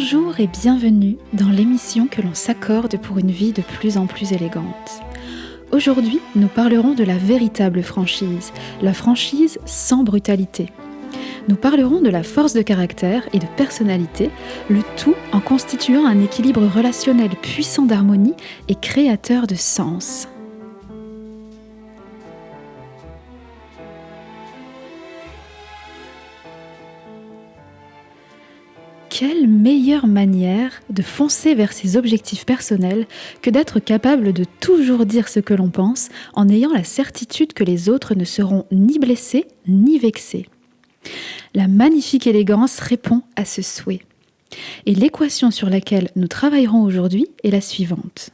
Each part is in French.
Bonjour et bienvenue dans l'émission que l'on s'accorde pour une vie de plus en plus élégante. Aujourd'hui, nous parlerons de la véritable franchise, la franchise sans brutalité. Nous parlerons de la force de caractère et de personnalité, le tout en constituant un équilibre relationnel puissant d'harmonie et créateur de sens. Quelle meilleure manière de foncer vers ses objectifs personnels que d'être capable de toujours dire ce que l'on pense en ayant la certitude que les autres ne seront ni blessés ni vexés. La magnifique élégance répond à ce souhait. Et l'équation sur laquelle nous travaillerons aujourd'hui est la suivante.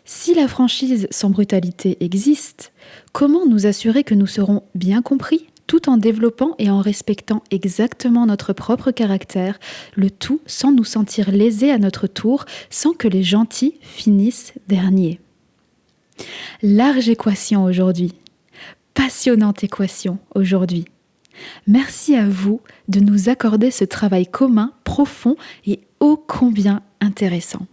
Si la franchise sans brutalité existe, comment nous assurer que nous serons bien compris tout en développant et en respectant exactement notre propre caractère, le tout sans nous sentir lésés à notre tour, sans que les gentils finissent derniers. Large équation aujourd'hui, passionnante équation aujourd'hui. Merci à vous de nous accorder ce travail commun, profond et ô combien intéressant.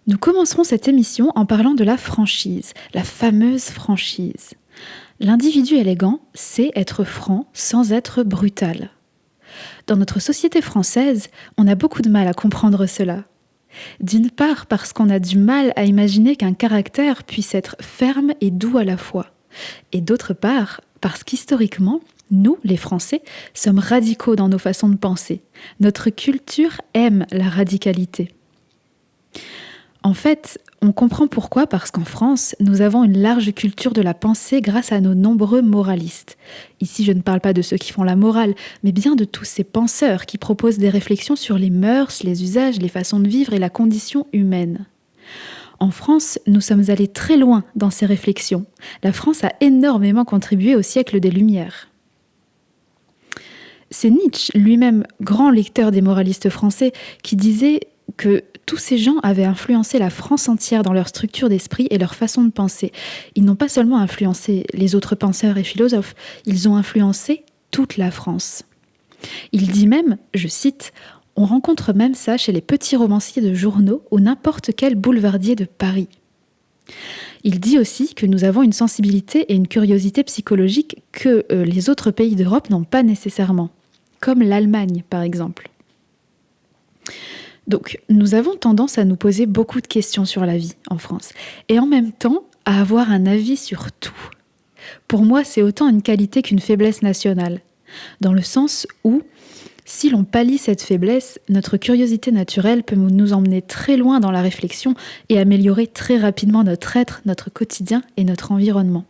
Nous commencerons cette émission en parlant de la franchise, la fameuse franchise. L'individu élégant sait être franc sans être brutal. Dans notre société française, on a beaucoup de mal à comprendre cela. D'une part parce qu'on a du mal à imaginer qu'un caractère puisse être ferme et doux à la fois. Et d'autre part parce qu'historiquement, nous, les Français, sommes radicaux dans nos façons de penser. Notre culture aime la radicalité. En fait, on comprend pourquoi, parce qu'en France, nous avons une large culture de la pensée grâce à nos nombreux moralistes. Ici, je ne parle pas de ceux qui font la morale, mais bien de tous ces penseurs qui proposent des réflexions sur les mœurs, les usages, les façons de vivre et la condition humaine. En France, nous sommes allés très loin dans ces réflexions. La France a énormément contribué au siècle des Lumières. C'est Nietzsche, lui-même grand lecteur des moralistes français, qui disait que tous ces gens avaient influencé la France entière dans leur structure d'esprit et leur façon de penser. Ils n'ont pas seulement influencé les autres penseurs et philosophes, ils ont influencé toute la France. Il dit même, je cite, « On rencontre même ça chez les petits romanciers de journaux ou n'importe quel boulevardier de Paris. » Il dit aussi que nous avons une sensibilité et une curiosité psychologique que les autres pays d'Europe n'ont pas nécessairement, comme l'Allemagne par exemple. Donc, nous avons tendance à nous poser beaucoup de questions sur la vie en France et en même temps à avoir un avis sur tout. Pour moi, c'est autant une qualité qu'une faiblesse nationale, dans le sens où, si l'on pallie cette faiblesse, notre curiosité naturelle peut nous emmener très loin dans la réflexion et améliorer très rapidement notre être, notre quotidien et notre environnement.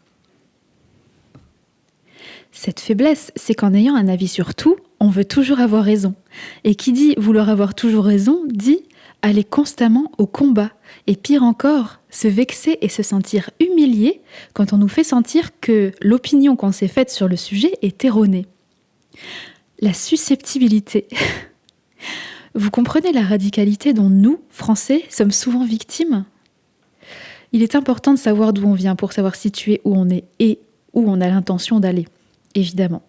Cette faiblesse, c'est qu'en ayant un avis sur tout, on veut toujours avoir raison. Et qui dit vouloir avoir toujours raison, dit aller constamment au combat. Et pire encore, se vexer et se sentir humilié quand on nous fait sentir que l'opinion qu'on s'est faite sur le sujet est erronée. La susceptibilité. Vous comprenez la radicalité dont nous, Français, sommes souvent victimes ? Il est important de savoir d'où on vient pour savoir situer où on est et où on a l'intention d'aller. Évidemment.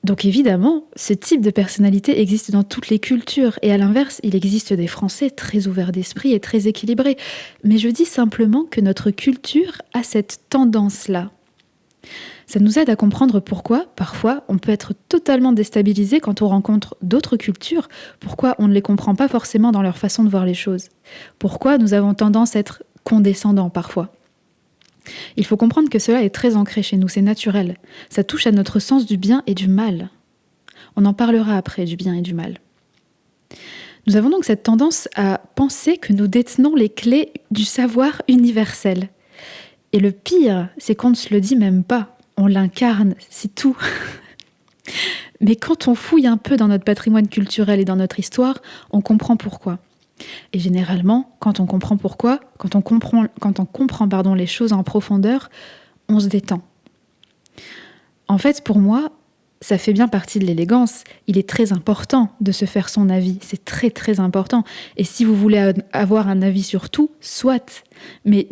Donc évidemment, ce type de personnalité existe dans toutes les cultures et à l'inverse, il existe des Français très ouverts d'esprit et très équilibrés. Mais je dis simplement que notre culture a cette tendance-là. Ça nous aide à comprendre pourquoi, parfois, on peut être totalement déstabilisé quand on rencontre d'autres cultures, pourquoi on ne les comprend pas forcément dans leur façon de voir les choses, pourquoi nous avons tendance à être condescendants parfois. Il faut comprendre que cela est très ancré chez nous, c'est naturel. Ça touche à notre sens du bien et du mal. On en parlera après, du bien et du mal. Nous avons donc cette tendance à penser que nous détenons les clés du savoir universel. Et le pire, c'est qu'on ne se le dit même pas. On l'incarne, c'est tout. Mais quand on fouille un peu dans notre patrimoine culturel et dans notre histoire, on comprend pourquoi. Et généralement, quand on comprend pourquoi, quand on comprend les choses en profondeur, on se détend. En fait, pour moi, ça fait bien partie de l'élégance. Il est très important de se faire son avis. C'est très très important. Et si vous voulez avoir un avis sur tout, soit. Mais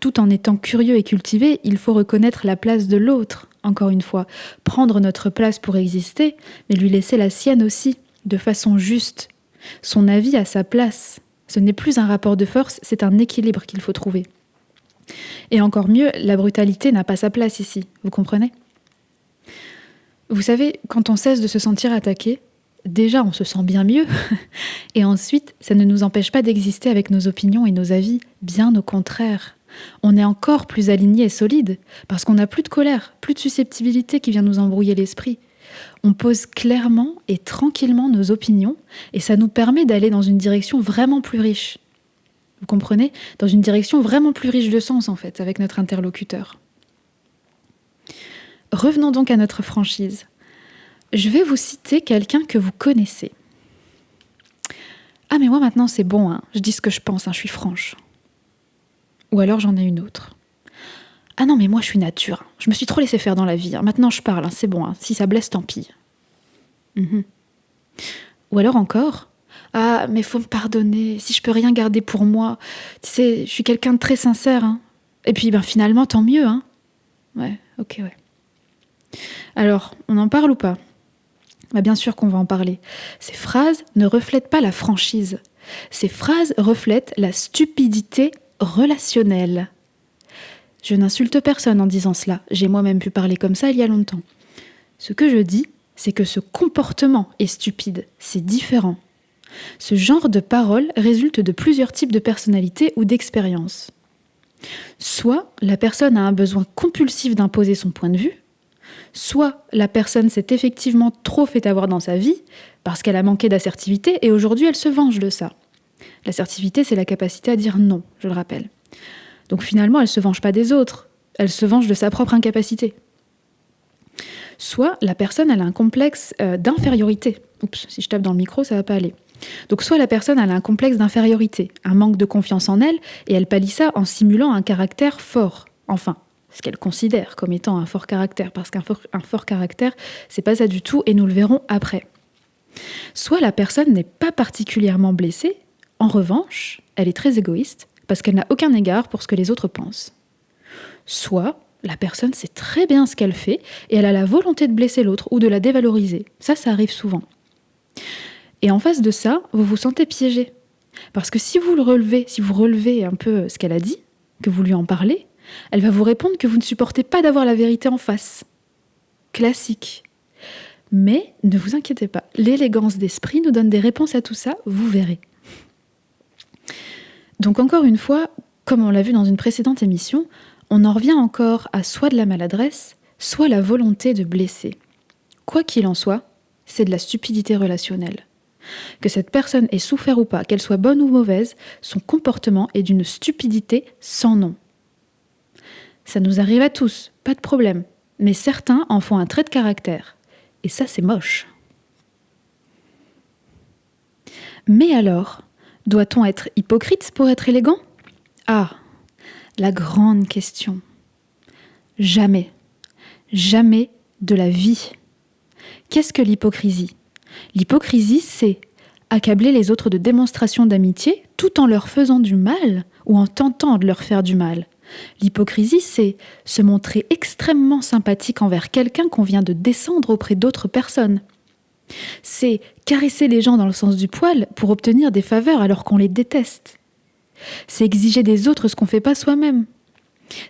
tout en étant curieux et cultivé, il faut reconnaître la place de l'autre. encore une fois, prendre notre place pour exister, mais lui laisser la sienne aussi, de façon juste. Son avis à sa place. Ce n'est plus un rapport de force, c'est un équilibre qu'il faut trouver. Et encore mieux, la brutalité n'a pas sa place ici, vous comprenez ? Vous savez, quand on cesse de se sentir attaqué, déjà on se sent bien mieux, et ensuite ça ne nous empêche pas d'exister avec nos opinions et nos avis, bien au contraire. On est encore plus aligné et solide, parce qu'on n'a plus de colère, plus de susceptibilité qui vient nous embrouiller l'esprit. On pose clairement et tranquillement nos opinions, et ça nous permet d'aller dans une direction vraiment plus riche. Vous comprenez ? Dans une direction vraiment plus riche de sens, en fait, avec notre interlocuteur. Revenons donc à notre franchise. Je vais vous citer quelqu'un que vous connaissez. Ah, mais moi maintenant c'est bon, hein. Je dis ce que je pense, hein. Je suis franche. Ou alors j'en ai une autre. Ah non, mais moi je suis nature. Je me suis trop laissé faire dans la vie. Hein. Maintenant je parle, hein. C'est bon. Hein. Si ça blesse, tant pis. Ou alors encore, ah, mais faut me pardonner. Si je peux rien garder pour moi, tu sais, je suis quelqu'un de très sincère. Hein. Et puis finalement, tant mieux. Hein. Ouais, ok, ouais. Alors, on en parle ou pas ? Bien sûr qu'on va en parler. Ces phrases ne reflètent pas la franchise. Ces phrases reflètent la stupidité relationnelle. Je n'insulte personne en disant cela. J'ai moi-même pu parler comme ça il y a longtemps. Ce que je dis, c'est que ce comportement est stupide. C'est différent. Ce genre de parole résulte de plusieurs types de personnalités ou d'expériences. Soit la personne a un besoin compulsif d'imposer son point de vue, soit la personne s'est effectivement trop fait avoir dans sa vie parce qu'elle a manqué d'assertivité et aujourd'hui elle se venge de ça. L'assertivité, c'est la capacité à dire non, je le rappelle. Donc finalement, elle ne se venge pas des autres, elle se venge de sa propre incapacité. Soit la personne elle a un complexe d'infériorité. Oups, si je tape dans le micro, ça ne va pas aller. Donc soit la personne elle a un complexe d'infériorité, un manque de confiance en elle, et elle pallie ça en simulant un caractère fort. Enfin, ce qu'elle considère comme étant un fort caractère, parce qu'un fort caractère, c'est pas ça du tout, et nous le verrons après. Soit la personne n'est pas particulièrement blessée, en revanche, elle est très égoïste, parce qu'elle n'a aucun égard pour ce que les autres pensent. Soit la personne sait très bien ce qu'elle fait, et elle a la volonté de blesser l'autre, ou de la dévaloriser. Ça arrive souvent. Et en face de ça, vous vous sentez piégé. Parce que si vous relevez un peu ce qu'elle a dit, que vous lui en parlez, elle va vous répondre que vous ne supportez pas d'avoir la vérité en face. Classique. Mais ne vous inquiétez pas, l'élégance d'esprit nous donne des réponses à tout ça, vous verrez. Donc encore une fois, comme on l'a vu dans une précédente émission, on en revient encore à soit de la maladresse, soit la volonté de blesser. Quoi qu'il en soit, c'est de la stupidité relationnelle. Que cette personne ait souffert ou pas, qu'elle soit bonne ou mauvaise, son comportement est d'une stupidité sans nom. Ça nous arrive à tous, pas de problème, mais certains en font un trait de caractère. Et ça, c'est moche. Mais alors, doit-on être hypocrite pour être élégant ? Ah, la grande question. Jamais. Jamais de la vie. Qu'est-ce que l'hypocrisie ? L'hypocrisie, c'est accabler les autres de démonstrations d'amitié tout en leur faisant du mal ou en tentant de leur faire du mal. L'hypocrisie, c'est se montrer extrêmement sympathique envers quelqu'un qu'on vient de descendre auprès d'autres personnes. C'est caresser les gens dans le sens du poil pour obtenir des faveurs alors qu'on les déteste. C'est exiger des autres ce qu'on ne fait pas soi-même.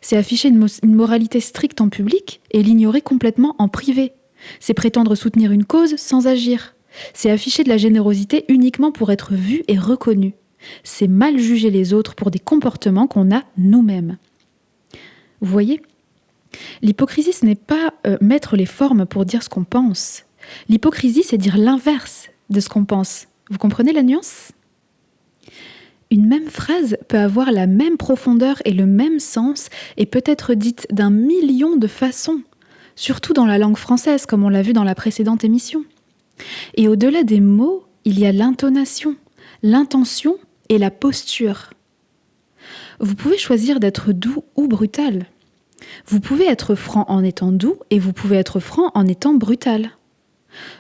C'est afficher une moralité stricte en public et l'ignorer complètement en privé. C'est prétendre soutenir une cause sans agir. C'est afficher de la générosité uniquement pour être vu et reconnu. C'est mal juger les autres pour des comportements qu'on a nous-mêmes. Vous voyez ? L'hypocrisie, ce n'est pas mettre les formes pour dire ce qu'on pense. L'hypocrisie, c'est dire l'inverse de ce qu'on pense. Vous comprenez la nuance ? Une même phrase peut avoir la même profondeur et le même sens et peut être dite d'un million de façons, surtout dans la langue française, comme on l'a vu dans la précédente émission. Et au-delà des mots, il y a l'intonation, l'intention et la posture. Vous pouvez choisir d'être doux ou brutal. Vous pouvez être franc en étant doux et vous pouvez être franc en étant brutal.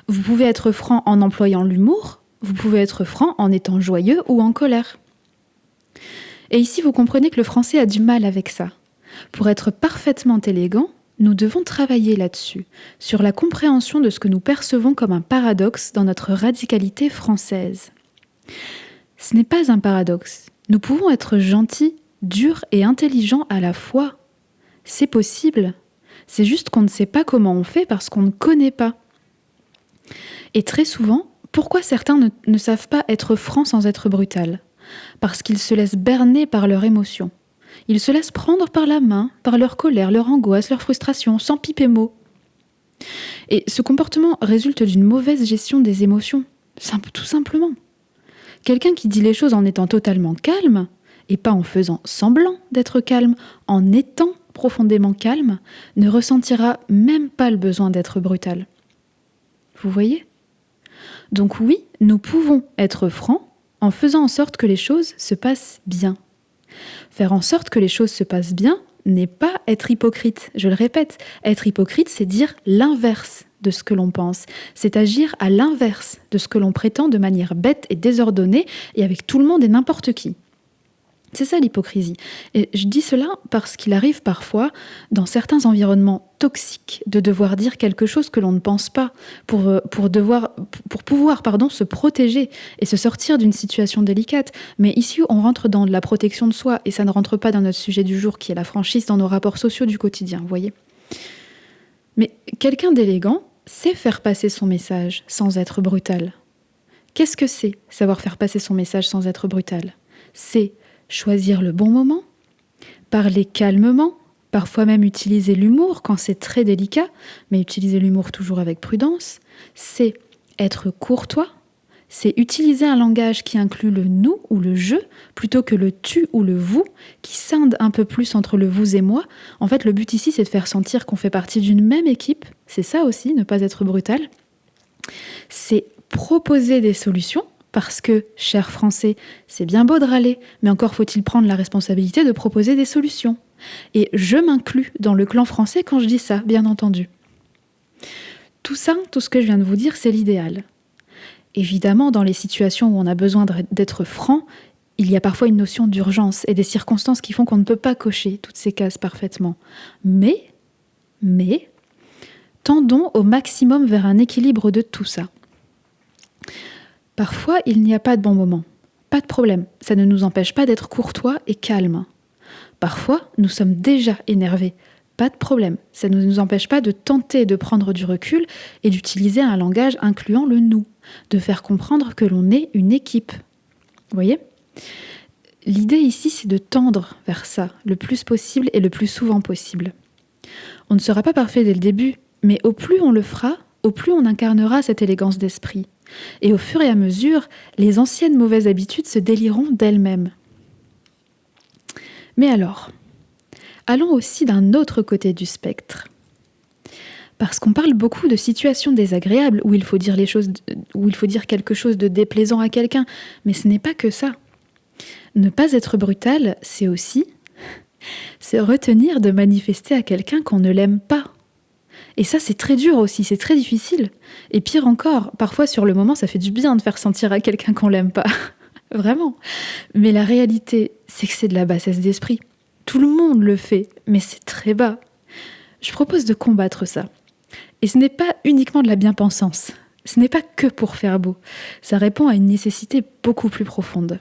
Vous pouvez être franc en employant l'humour, vous pouvez être franc en étant joyeux ou en colère. Et ici, vous comprenez que le français a du mal avec ça. Pour être parfaitement élégant, nous devons travailler là-dessus, sur la compréhension de ce que nous percevons comme un paradoxe dans notre radicalité française. Ce n'est pas un paradoxe. Nous pouvons être gentils, durs et intelligents à la fois. C'est possible. C'est juste qu'on ne sait pas comment on fait parce qu'on ne connaît pas. Et très souvent, pourquoi certains ne savent pas être francs sans être brutal ? Parce qu'ils se laissent berner par leurs émotions. Ils se laissent prendre par la main, par leur colère, leur angoisse, leur frustration, sans piper mot. Et ce comportement résulte d'une mauvaise gestion des émotions, tout simplement. Quelqu'un qui dit les choses en étant totalement calme, et pas en faisant semblant d'être calme, en étant profondément calme, ne ressentira même pas le besoin d'être brutal. Vous voyez ? Donc oui, nous pouvons être francs en faisant en sorte que les choses se passent bien. Faire en sorte que les choses se passent bien n'est pas être hypocrite. Je le répète, être hypocrite, c'est dire l'inverse de ce que l'on pense. C'est agir à l'inverse de ce que l'on prétend de manière bête et désordonnée et avec tout le monde et n'importe qui. C'est ça l'hypocrisie. Et je dis cela parce qu'il arrive parfois, dans certains environnements toxiques, de devoir dire quelque chose que l'on ne pense pas pour pouvoir se protéger et se sortir d'une situation délicate. Mais ici, on rentre dans de la protection de soi et ça ne rentre pas dans notre sujet du jour qui est la franchise dans nos rapports sociaux du quotidien, vous voyez. Mais quelqu'un d'élégant sait faire passer son message sans être brutal. Qu'est-ce que c'est, savoir faire passer son message sans être brutal ? C'est choisir le bon moment, parler calmement, parfois même utiliser l'humour quand c'est très délicat, mais utiliser l'humour toujours avec prudence. C'est être courtois, c'est utiliser un langage qui inclut le nous ou le je, plutôt que le tu ou le vous, qui scinde un peu plus entre le vous et moi. En fait, le but ici, c'est de faire sentir qu'on fait partie d'une même équipe. C'est ça aussi, ne pas être brutal. C'est proposer des solutions, parce que, chers Français, c'est bien beau de râler, mais encore faut-il prendre la responsabilité de proposer des solutions. Et je m'inclus dans le clan français quand je dis ça, bien entendu. Tout ça, tout ce que je viens de vous dire, c'est l'idéal. Évidemment, dans les situations où on a besoin d'être franc, il y a parfois une notion d'urgence et des circonstances qui font qu'on ne peut pas cocher toutes ces cases parfaitement. Mais, tendons au maximum vers un équilibre de tout ça. Parfois, il n'y a pas de bon moment. Pas de problème, ça ne nous empêche pas d'être courtois et calmes. Parfois, nous sommes déjà énervés. Pas de problème, ça ne nous empêche pas de tenter de prendre du recul et d'utiliser un langage incluant le « nous », de faire comprendre que l'on est une équipe. Vous voyez ? L'idée ici, c'est de tendre vers ça le plus possible et le plus souvent possible. On ne sera pas parfait dès le début, mais au plus on le fera, au plus on incarnera cette élégance d'esprit. Et au fur et à mesure, les anciennes mauvaises habitudes se délieront d'elles-mêmes. Mais alors, allons aussi d'un autre côté du spectre. Parce qu'on parle beaucoup de situations désagréables où il faut dire quelque chose de déplaisant à quelqu'un, mais ce n'est pas que ça. Ne pas être brutal, c'est aussi se retenir de manifester à quelqu'un qu'on ne l'aime pas. Et ça, c'est très dur aussi, c'est très difficile. Et pire encore, parfois sur le moment, ça fait du bien de faire sentir à quelqu'un qu'on l'aime pas. Vraiment. Mais la réalité, c'est que c'est de la bassesse d'esprit. Tout le monde le fait, mais c'est très bas. Je propose de combattre ça. Et ce n'est pas uniquement de la bien-pensance. Ce n'est pas que pour faire beau. Ça répond à une nécessité beaucoup plus profonde.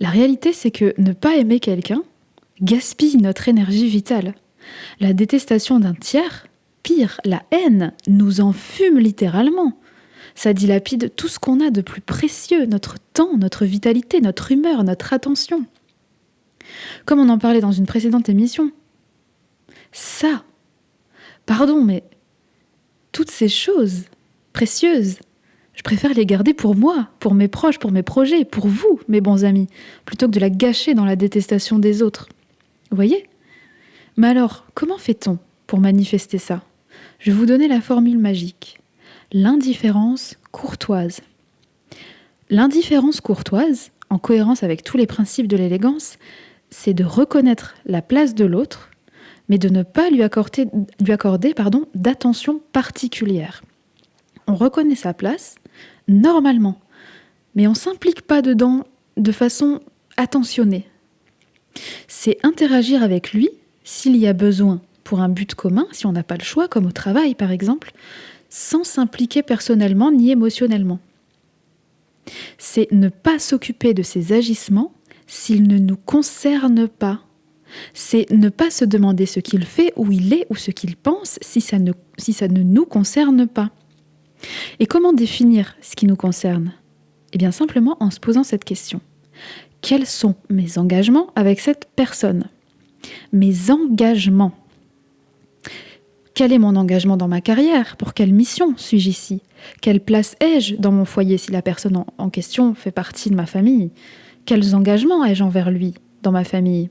La réalité, c'est que ne pas aimer quelqu'un gaspille notre énergie vitale. La détestation d'un tiers, pire, la haine, nous enfume littéralement. Ça dilapide tout ce qu'on a de plus précieux, notre temps, notre vitalité, notre humeur, notre attention. Comme on en parlait dans une précédente émission. Ça, pardon, mais toutes ces choses précieuses, je préfère les garder pour moi, pour mes proches, pour mes projets, pour vous, mes bons amis, plutôt que de la gâcher dans la détestation des autres. Vous voyez ? Mais alors, comment fait-on pour manifester ça ? Je vais vous donner la formule magique. L'indifférence courtoise. L'indifférence courtoise, en cohérence avec tous les principes de l'élégance, c'est de reconnaître la place de l'autre, mais de ne pas lui accorder d'attention particulière. On reconnaît sa place, normalement, mais on ne s'implique pas dedans de façon attentionnée. C'est interagir avec lui s'il y a besoin pour un but commun, si on n'a pas le choix, comme au travail par exemple, sans s'impliquer personnellement ni émotionnellement. C'est ne pas s'occuper de ses agissements s'ils ne nous concernent pas. C'est ne pas se demander ce qu'il fait, où il est ou ce qu'il pense si ça ne nous concerne pas. Et comment définir ce qui nous concerne ? Eh bien simplement en se posant cette question. Quels sont mes engagements avec cette personne ? Mes engagements. Quel est mon engagement dans ma carrière ? Pour quelle mission suis-je ici ? Quelle place ai-je dans mon foyer si la personne en question fait partie de ma famille ? Quels engagements ai-je envers lui dans ma famille ?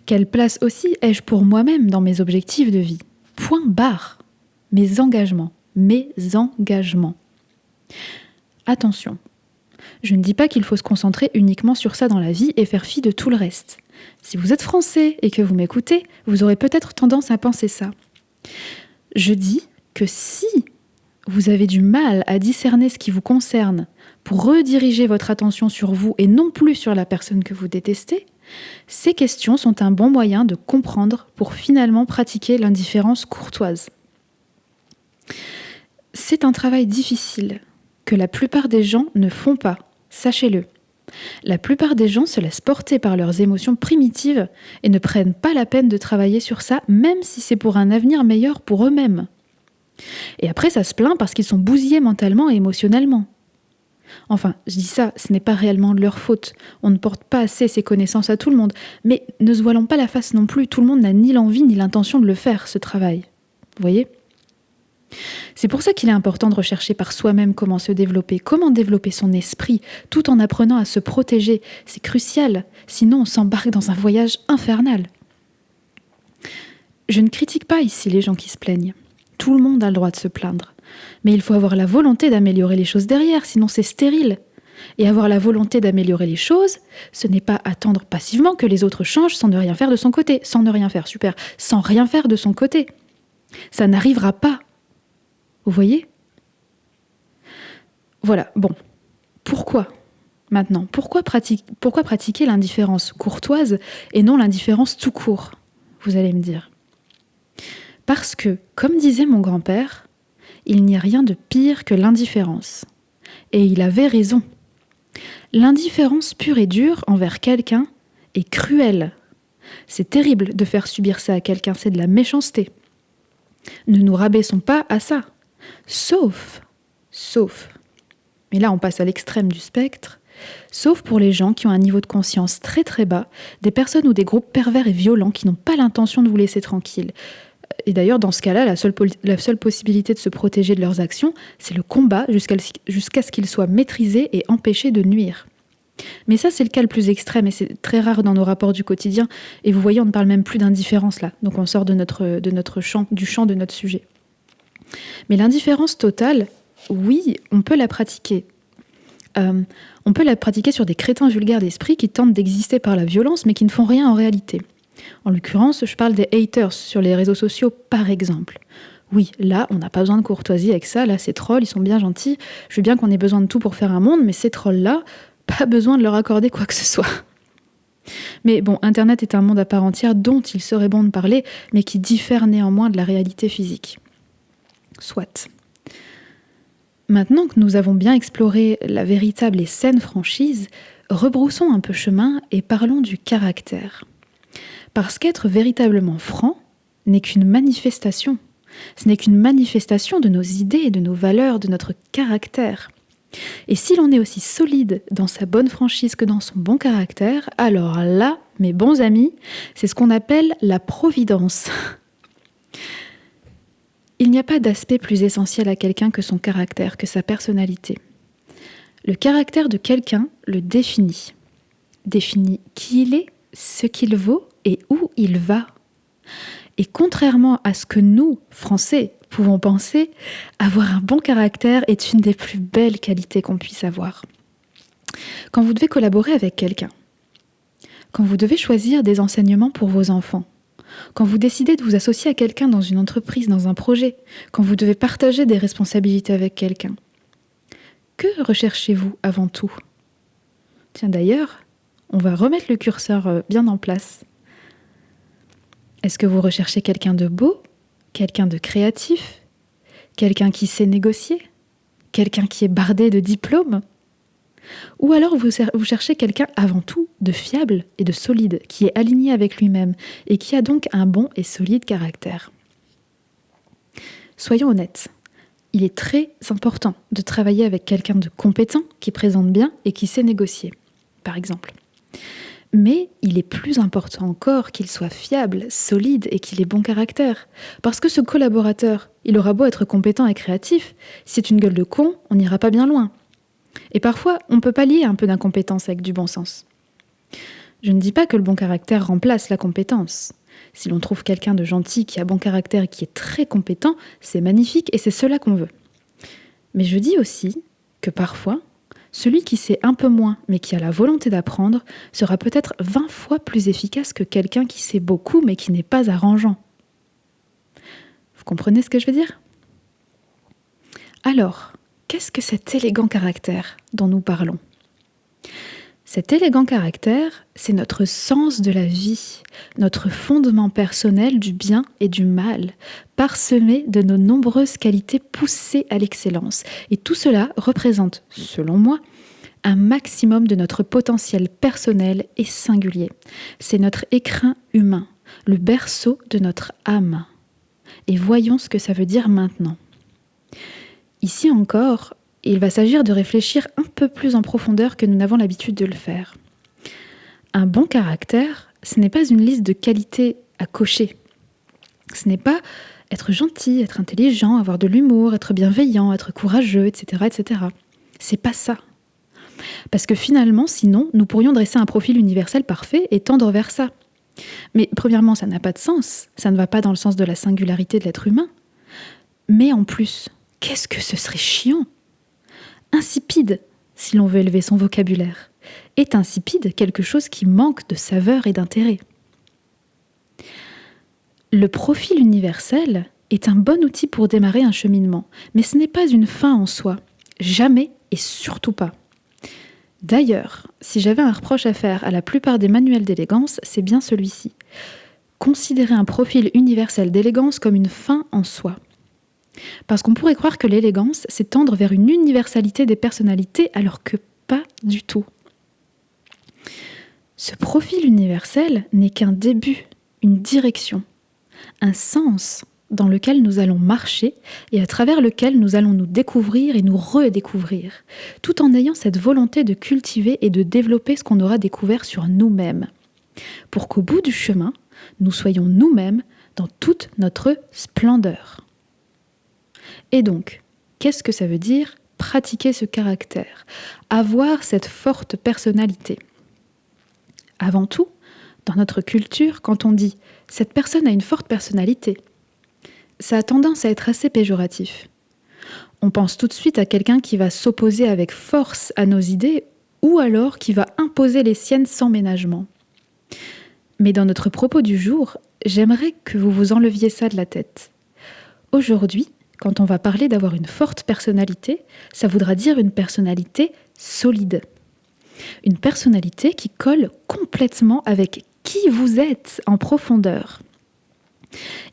Quelle place aussi ai-je pour moi-même dans mes objectifs de vie ? Point barre. Mes engagements. Mes engagements. Attention, je ne dis pas qu'il faut se concentrer uniquement sur ça dans la vie et faire fi de tout le reste. Si vous êtes français et que vous m'écoutez, vous aurez peut-être tendance à penser ça. Je dis que si vous avez du mal à discerner ce qui vous concerne pour rediriger votre attention sur vous et non plus sur la personne que vous détestez, ces questions sont un bon moyen de comprendre pour finalement pratiquer l'indifférence courtoise. C'est un travail difficile que la plupart des gens ne font pas, sachez-le. La plupart des gens se laissent porter par leurs émotions primitives et ne prennent pas la peine de travailler sur ça, même si c'est pour un avenir meilleur pour eux-mêmes. Et après, ça se plaint parce qu'ils sont bousillés mentalement et émotionnellement. Enfin, je dis ça, ce n'est pas réellement de leur faute. On ne porte pas assez ces connaissances à tout le monde. Mais ne se voilons pas la face non plus, tout le monde n'a ni l'envie ni l'intention de le faire, ce travail. Vous voyez ? C'est pour ça qu'il est important de rechercher par soi-même comment se développer, comment développer son esprit, tout en apprenant à se protéger. C'est crucial, sinon on s'embarque dans un voyage infernal. Je ne critique pas ici les gens qui se plaignent. Tout le monde a le droit de se plaindre. Mais il faut avoir la volonté d'améliorer les choses derrière, sinon c'est stérile. Et avoir la volonté d'améliorer les choses, ce n'est pas attendre passivement que les autres changent sans ne rien faire de son côté. Sans ne rien faire, super. Sans rien faire de son côté. Ça n'arrivera pas. Vous voyez ? Voilà, bon. Pourquoi maintenant ? Pourquoi pratiquer l'indifférence courtoise et non l'indifférence tout court ? Vous allez me dire. Parce que, comme disait mon grand-père, il n'y a rien de pire que l'indifférence. Et il avait raison. L'indifférence pure et dure envers quelqu'un est cruelle. C'est terrible de faire subir ça à quelqu'un, c'est de la méchanceté. Ne nous rabaissons pas à ça. Sauf, mais là on passe à l'extrême du spectre, sauf pour les gens qui ont un niveau de conscience très très bas, des personnes ou des groupes pervers et violents qui n'ont pas l'intention de vous laisser tranquille. Et d'ailleurs, dans ce cas-là, la seule possibilité de se protéger de leurs actions, c'est le combat jusqu'à ce qu'ils soient maîtrisés et empêchés de nuire. Mais ça, c'est le cas le plus extrême et c'est très rare dans nos rapports du quotidien. Et vous voyez, on ne parle même plus d'indifférence là. Donc on sort de notre champ, du champ de notre sujet. Mais l'indifférence totale, oui, on peut la pratiquer. On peut la pratiquer sur des crétins vulgaires d'esprit qui tentent d'exister par la violence, mais qui ne font rien en réalité. En l'occurrence, je parle des haters sur les réseaux sociaux, par exemple. Oui, là, on n'a pas besoin de courtoisie avec ça. Là, ces trolls, ils sont bien gentils. Je veux bien qu'on ait besoin de tout pour faire un monde, mais ces trolls-là, pas besoin de leur accorder quoi que ce soit. Mais bon, Internet est un monde à part entière dont il serait bon de parler, mais qui diffère néanmoins de la réalité physique. Soit. Maintenant que nous avons bien exploré la véritable et saine franchise, rebroussons un peu chemin et parlons du caractère. Parce qu'être véritablement franc n'est qu'une manifestation. Ce n'est qu'une manifestation de nos idées, de nos valeurs, de notre caractère. Et si l'on est aussi solide dans sa bonne franchise que dans son bon caractère, alors là, mes bons amis, c'est ce qu'on appelle la providence. Il n'y a pas d'aspect plus essentiel à quelqu'un que son caractère, que sa personnalité. Le caractère de quelqu'un le définit. Définit qui il est, ce qu'il vaut et où il va. Et contrairement à ce que nous, Français, pouvons penser, avoir un bon caractère est une des plus belles qualités qu'on puisse avoir. Quand vous devez collaborer avec quelqu'un, quand vous devez choisir des enseignements pour vos enfants, quand vous décidez de vous associer à quelqu'un dans une entreprise, dans un projet, quand vous devez partager des responsabilités avec quelqu'un, que recherchez-vous avant tout ? Tiens d'ailleurs, on va remettre le curseur bien en place. Est-ce que vous recherchez quelqu'un de beau, quelqu'un de créatif, quelqu'un qui sait négocier, quelqu'un qui est bardé de diplômes? Ou alors vous cherchez quelqu'un avant tout de fiable et de solide, qui est aligné avec lui-même et qui a donc un bon et solide caractère. Soyons honnêtes, il est très important de travailler avec quelqu'un de compétent, qui présente bien et qui sait négocier, par exemple. Mais il est plus important encore qu'il soit fiable, solide et qu'il ait bon caractère. Parce que ce collaborateur, il aura beau être compétent et créatif, si c'est une gueule de con, on n'ira pas bien loin. Et parfois, on peut pallier un peu d'incompétence avec du bon sens. Je ne dis pas que le bon caractère remplace la compétence. Si l'on trouve quelqu'un de gentil, qui a bon caractère et qui est très compétent, c'est magnifique et c'est cela qu'on veut. Mais je dis aussi que parfois, celui qui sait un peu moins mais qui a la volonté d'apprendre sera peut-être 20 fois plus efficace que quelqu'un qui sait beaucoup mais qui n'est pas arrangeant. Vous comprenez ce que je veux dire ? Alors, qu'est-ce que cet élégant caractère dont nous parlons ? Cet élégant caractère, c'est notre sens de la vie, notre fondement personnel du bien et du mal, parsemé de nos nombreuses qualités poussées à l'excellence. Et tout cela représente, selon moi, un maximum de notre potentiel personnel et singulier. C'est notre écrin humain, le berceau de notre âme. Et voyons ce que ça veut dire maintenant. Ici encore, il va s'agir de réfléchir un peu plus en profondeur que nous n'avons l'habitude de le faire. Un bon caractère, ce n'est pas une liste de qualités à cocher. Ce n'est pas être gentil, être intelligent, avoir de l'humour, être bienveillant, être courageux, etc., etc. C'est pas ça. Parce que finalement, sinon, nous pourrions dresser un profil universel parfait et tendre vers ça. Mais premièrement, ça n'a pas de sens. Ça ne va pas dans le sens de la singularité de l'être humain. Mais en plus, qu'est-ce que ce serait chiant ? Insipide, si l'on veut élever son vocabulaire. Est insipide quelque chose qui manque de saveur et d'intérêt. Le profil universel est un bon outil pour démarrer un cheminement, mais ce n'est pas une fin en soi. Jamais et surtout pas. D'ailleurs, si j'avais un reproche à faire à la plupart des manuels d'élégance, c'est bien celui-ci. Considérer un profil universel d'élégance comme une fin en soi. Parce qu'on pourrait croire que l'élégance, c'est tendre vers une universalité des personnalités, alors que pas du tout. Ce profil universel n'est qu'un début, une direction, un sens dans lequel nous allons marcher et à travers lequel nous allons nous découvrir et nous redécouvrir, tout en ayant cette volonté de cultiver et de développer ce qu'on aura découvert sur nous-mêmes, pour qu'au bout du chemin, nous soyons nous-mêmes dans toute notre splendeur. Et donc, qu'est-ce que ça veut dire pratiquer ce caractère, avoir cette forte personnalité ? Avant tout, dans notre culture, quand on dit « cette personne a une forte personnalité », ça a tendance à être assez péjoratif. On pense tout de suite à quelqu'un qui va s'opposer avec force à nos idées ou alors qui va imposer les siennes sans ménagement. Mais dans notre propos du jour, j'aimerais que vous vous enleviez ça de la tête. Aujourd'hui, quand on va parler d'avoir une forte personnalité, ça voudra dire une personnalité solide. Une personnalité qui colle complètement avec qui vous êtes en profondeur.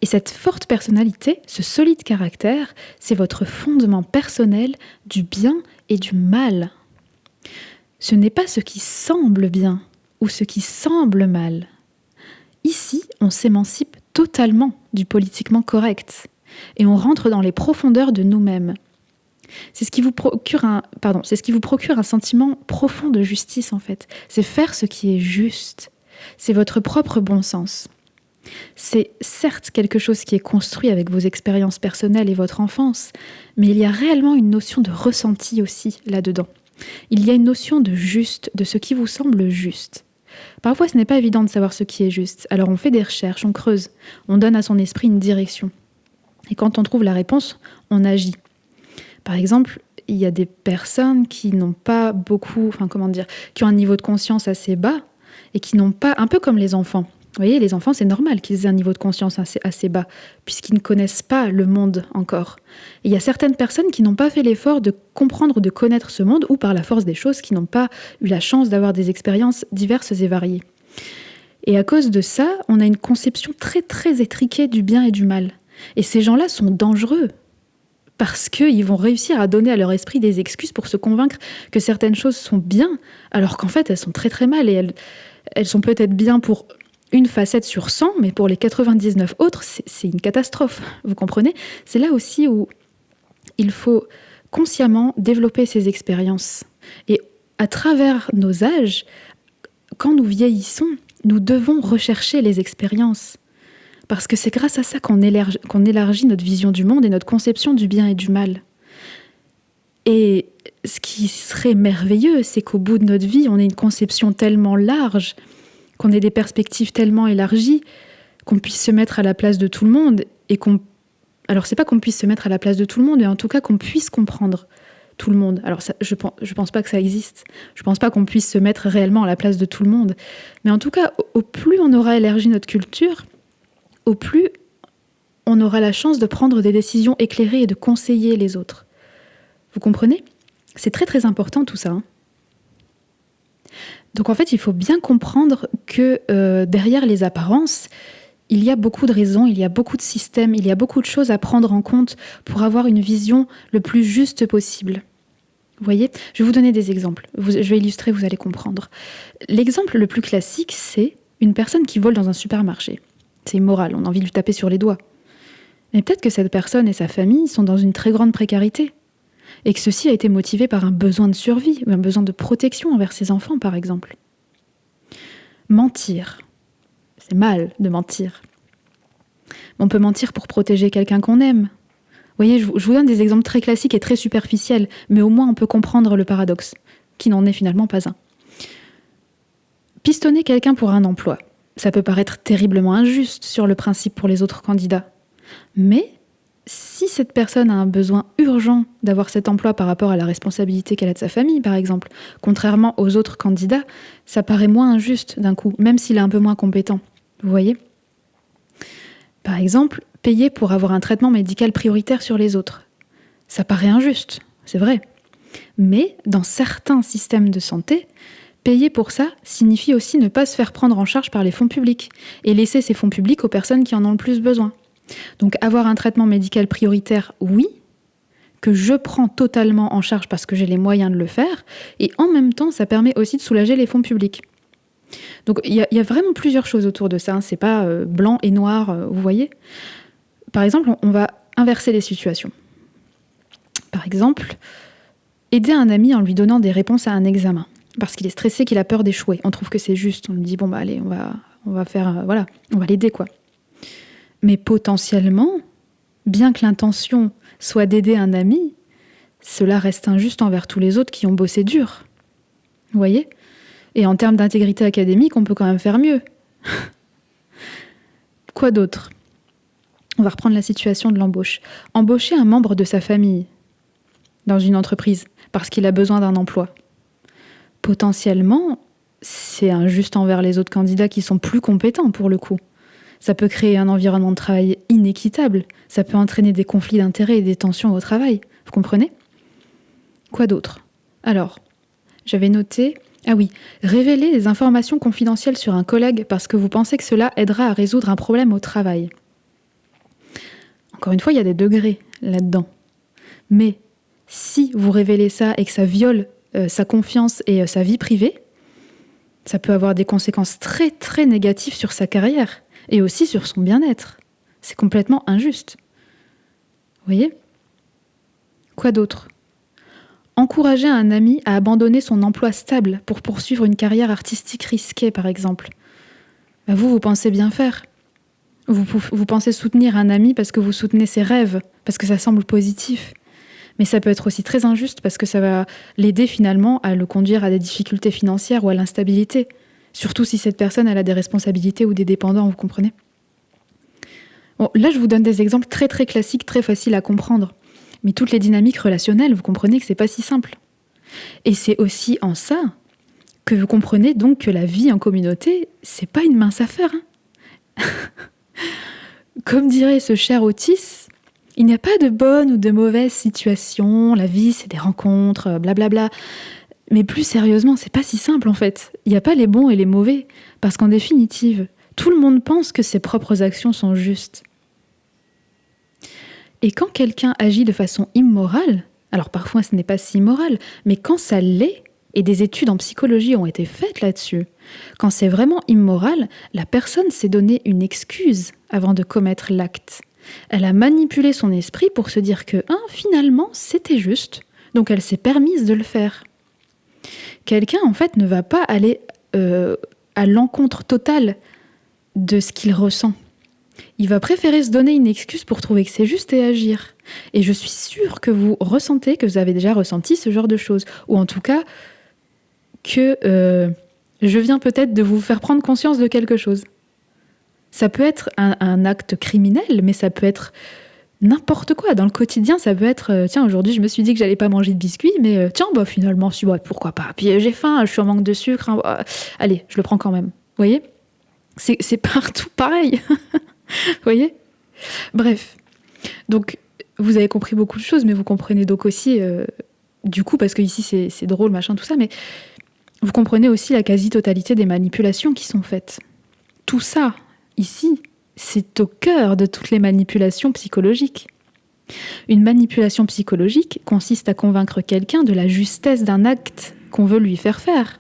Et cette forte personnalité, ce solide caractère, c'est votre fondement personnel du bien et du mal. Ce n'est pas ce qui semble bien ou ce qui semble mal. Ici, on s'émancipe totalement du politiquement correct. Et on rentre dans les profondeurs de nous-mêmes. C'est ce qui vous procure un sentiment profond de justice, en fait. C'est faire ce qui est juste. C'est votre propre bon sens. C'est certes quelque chose qui est construit avec vos expériences personnelles et votre enfance, mais il y a réellement une notion de ressenti aussi là-dedans. Il y a une notion de juste, de ce qui vous semble juste. Parfois, ce n'est pas évident de savoir ce qui est juste. Alors on fait des recherches, on creuse, on donne à son esprit une direction. Et quand on trouve la réponse, on agit. Par exemple, il y a des personnes qui n'ont pas beaucoup, qui ont un niveau de conscience assez bas et qui n'ont pas, un peu comme les enfants. Vous voyez, les enfants, c'est normal qu'ils aient un niveau de conscience assez bas, puisqu'ils ne connaissent pas le monde encore. Et il y a certaines personnes qui n'ont pas fait l'effort de comprendre, de connaître ce monde, ou par la force des choses, qui n'ont pas eu la chance d'avoir des expériences diverses et variées. Et à cause de ça, on a une conception très très étriquée du bien et du mal. Et ces gens-là sont dangereux parce qu'ils vont réussir à donner à leur esprit des excuses pour se convaincre que certaines choses sont bien, alors qu'en fait elles sont très très mal. Et elles sont peut-être bien pour une facette sur 100, mais pour les 99 autres, c'est une catastrophe. Vous comprenez ? C'est là aussi où il faut consciemment développer ces expériences. Et à travers nos âges, quand nous vieillissons, nous devons rechercher les expériences. Parce que c'est grâce à ça qu'on élargit notre vision du monde et notre conception du bien et du mal. Et ce qui serait merveilleux, c'est qu'au bout de notre vie, on ait une conception tellement large, qu'on ait des perspectives tellement élargies, qu'on puisse se mettre à la place de tout le monde. Alors, c'est pas qu'on puisse se mettre à la place de tout le monde, mais en tout cas qu'on puisse comprendre tout le monde. Alors, ça, je pense pas que ça existe. Je pense pas qu'on puisse se mettre réellement à la place de tout le monde. Mais en tout cas, au plus on aura élargi notre culture, au plus on aura la chance de prendre des décisions éclairées et de conseiller les autres. Vous comprenez ? C'est très très important tout ça. Donc en fait, il faut bien comprendre que derrière les apparences, il y a beaucoup de raisons, il y a beaucoup de systèmes, il y a beaucoup de choses à prendre en compte pour avoir une vision le plus juste possible. Vous voyez ? Je vais vous donner des exemples. Je vais illustrer, vous allez comprendre. L'exemple le plus classique, c'est une personne qui vole dans un supermarché. C'est immoral, on a envie de lui taper sur les doigts. Mais peut-être que cette personne et sa famille sont dans une très grande précarité. Et que ceci a été motivé par un besoin de survie, ou un besoin de protection envers ses enfants, par exemple. Mentir. C'est mal de mentir. On peut mentir pour protéger quelqu'un qu'on aime. Vous voyez, je vous donne des exemples très classiques et très superficiels, mais au moins on peut comprendre le paradoxe, qui n'en est finalement pas un. Pistonner quelqu'un pour un emploi. Ça peut paraître terriblement injuste sur le principe pour les autres candidats. Mais si cette personne a un besoin urgent d'avoir cet emploi par rapport à la responsabilité qu'elle a de sa famille, par exemple, contrairement aux autres candidats, ça paraît moins injuste d'un coup, même s'il est un peu moins compétent. Vous voyez ? Par exemple, payer pour avoir un traitement médical prioritaire sur les autres. Ça paraît injuste, c'est vrai. Mais dans certains systèmes de santé, payer pour ça signifie aussi ne pas se faire prendre en charge par les fonds publics et laisser ces fonds publics aux personnes qui en ont le plus besoin. Donc avoir un traitement médical prioritaire, oui, que je prends totalement en charge parce que j'ai les moyens de le faire, et en même temps, ça permet aussi de soulager les fonds publics. Donc il y a vraiment plusieurs choses autour de ça, hein. C'est pas blanc et noir, vous voyez. Par exemple, on va inverser les situations. Par exemple, aider un ami en lui donnant des réponses à un examen, parce qu'il est stressé, qu'il a peur d'échouer. On trouve que c'est juste, on lui dit, bon bah allez, on va faire, voilà, on va l'aider quoi. Mais potentiellement, bien que l'intention soit d'aider un ami, cela reste injuste envers tous les autres qui ont bossé dur. Vous voyez ? Et en termes d'intégrité académique, on peut quand même faire mieux. Quoi d'autre ? On va reprendre la situation de l'embauche. Embaucher un membre de sa famille dans une entreprise parce qu'il a besoin d'un emploi. Potentiellement, c'est injuste envers les autres candidats qui sont plus compétents pour le coup. Ça peut créer un environnement de travail inéquitable. Ça peut entraîner des conflits d'intérêts et des tensions au travail. Vous comprenez ? Quoi d'autre ? Alors, j'avais noté... Ah oui, révéler des informations confidentielles sur un collègue parce que vous pensez que cela aidera à résoudre un problème au travail. Encore une fois, il y a des degrés là-dedans. Mais si vous révélez ça et que ça viole sa confiance et sa vie privée, ça peut avoir des conséquences très très négatives sur sa carrière et aussi sur son bien-être. C'est complètement injuste. Vous voyez ? Quoi d'autre ? Encourager un ami à abandonner son emploi stable pour poursuivre une carrière artistique risquée, par exemple. Ben vous pensez bien faire. Vous pensez soutenir un ami parce que vous soutenez ses rêves, parce que ça semble positif. Mais ça peut être aussi très injuste parce que ça va l'aider finalement à le conduire à des difficultés financières ou à l'instabilité. Surtout si cette personne elle a des responsabilités ou des dépendants, vous comprenez ? Bon, là, je vous donne des exemples très très classiques, très faciles à comprendre. Mais toutes les dynamiques relationnelles, vous comprenez que c'est pas si simple. Et c'est aussi en ça que vous comprenez donc que la vie en communauté, c'est pas une mince affaire. Hein. Comme dirait ce cher Otis, il n'y a pas de bonne ou de mauvaise situation, la vie c'est des rencontres, blablabla. Mais plus sérieusement, c'est pas si simple en fait. Il n'y a pas les bons et les mauvais, parce qu'en définitive, tout le monde pense que ses propres actions sont justes. Et quand quelqu'un agit de façon immorale, alors parfois ce n'est pas si immoral, mais quand ça l'est, et des études en psychologie ont été faites là-dessus, quand c'est vraiment immoral, la personne s'est donné une excuse avant de commettre l'acte. Elle a manipulé son esprit pour se dire que finalement c'était juste, donc elle s'est permise de le faire. Quelqu'un en fait ne va pas aller à l'encontre totale de ce qu'il ressent. Il va préférer se donner une excuse pour trouver que c'est juste et agir. Et je suis sûre que vous ressentez, que vous avez déjà ressenti ce genre de choses. Ou en tout cas, que je viens peut-être de vous faire prendre conscience de quelque chose. Ça peut être un acte criminel, mais ça peut être n'importe quoi. Dans le quotidien, ça peut être tiens, aujourd'hui, je me suis dit que j'allais pas manger de biscuits, mais tiens, finalement, pourquoi pas. Puis j'ai faim, je suis en manque de sucre. Allez, je le prends quand même. Vous voyez ? C'est partout pareil. Vous voyez ? Bref. Donc, vous avez compris beaucoup de choses, mais vous comprenez donc aussi, du coup, parce que ici c'est drôle, machin, tout ça, mais vous comprenez aussi la quasi-totalité des manipulations qui sont faites. Tout ça, ici, c'est au cœur de toutes les manipulations psychologiques. Une manipulation psychologique consiste à convaincre quelqu'un de la justesse d'un acte qu'on veut lui faire faire.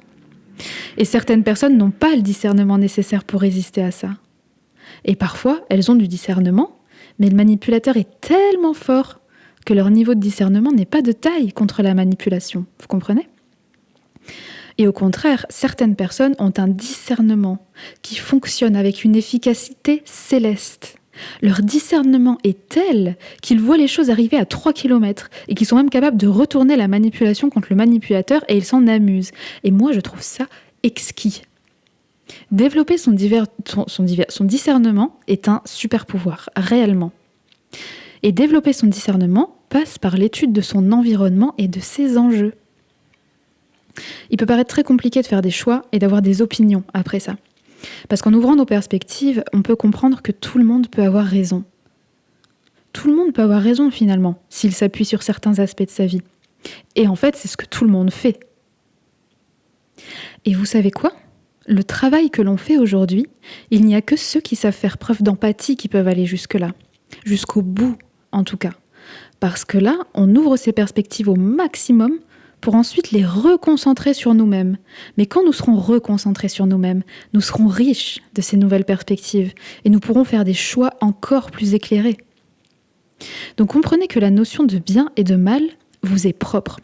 Et certaines personnes n'ont pas le discernement nécessaire pour résister à ça. Et parfois, elles ont du discernement, mais le manipulateur est tellement fort que leur niveau de discernement n'est pas de taille contre la manipulation. Vous comprenez ? Et au contraire, certaines personnes ont un discernement qui fonctionne avec une efficacité céleste. Leur discernement est tel qu'ils voient les choses arriver à 3 km et qu'ils sont même capables de retourner la manipulation contre le manipulateur et ils s'en amusent. Et moi, je trouve ça exquis. Développer son discernement est un super pouvoir, réellement. Et développer son discernement passe par l'étude de son environnement et de ses enjeux. Il peut paraître très compliqué de faire des choix et d'avoir des opinions après ça. Parce qu'en ouvrant nos perspectives, on peut comprendre que tout le monde peut avoir raison. Tout le monde peut avoir raison finalement, s'il s'appuie sur certains aspects de sa vie. Et en fait, c'est ce que tout le monde fait. Et vous savez quoi ? Le travail que l'on fait aujourd'hui, il n'y a que ceux qui savent faire preuve d'empathie qui peuvent aller jusque-là. Jusqu'au bout, en tout cas. Parce que là, on ouvre ses perspectives au maximum pour ensuite les reconcentrer sur nous-mêmes. Mais quand nous serons reconcentrés sur nous-mêmes, nous serons riches de ces nouvelles perspectives et nous pourrons faire des choix encore plus éclairés. Donc comprenez que la notion de bien et de mal vous est propre.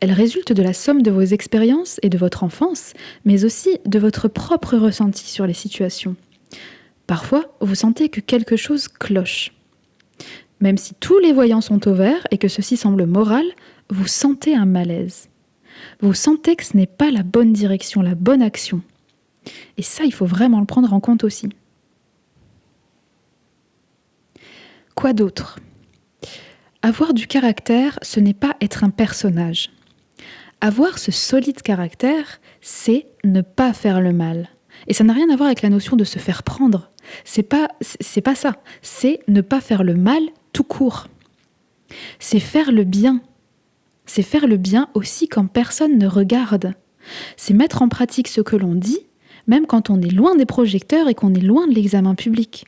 Elle résulte de la somme de vos expériences et de votre enfance, mais aussi de votre propre ressenti sur les situations. Parfois, vous sentez que quelque chose cloche. Même si tous les voyants sont au vert et que ceci semble moral, vous sentez un malaise. Vous sentez que ce n'est pas la bonne direction, la bonne action. Et ça, il faut vraiment le prendre en compte aussi. Quoi d'autre ? Avoir du caractère, ce n'est pas être un personnage. Avoir ce solide caractère, c'est ne pas faire le mal. Et ça n'a rien à voir avec la notion de se faire prendre. C'est pas ça. C'est ne pas faire le mal tout court. C'est faire le bien. C'est faire le bien aussi quand personne ne regarde. C'est mettre en pratique ce que l'on dit, même quand on est loin des projecteurs et qu'on est loin de l'examen public.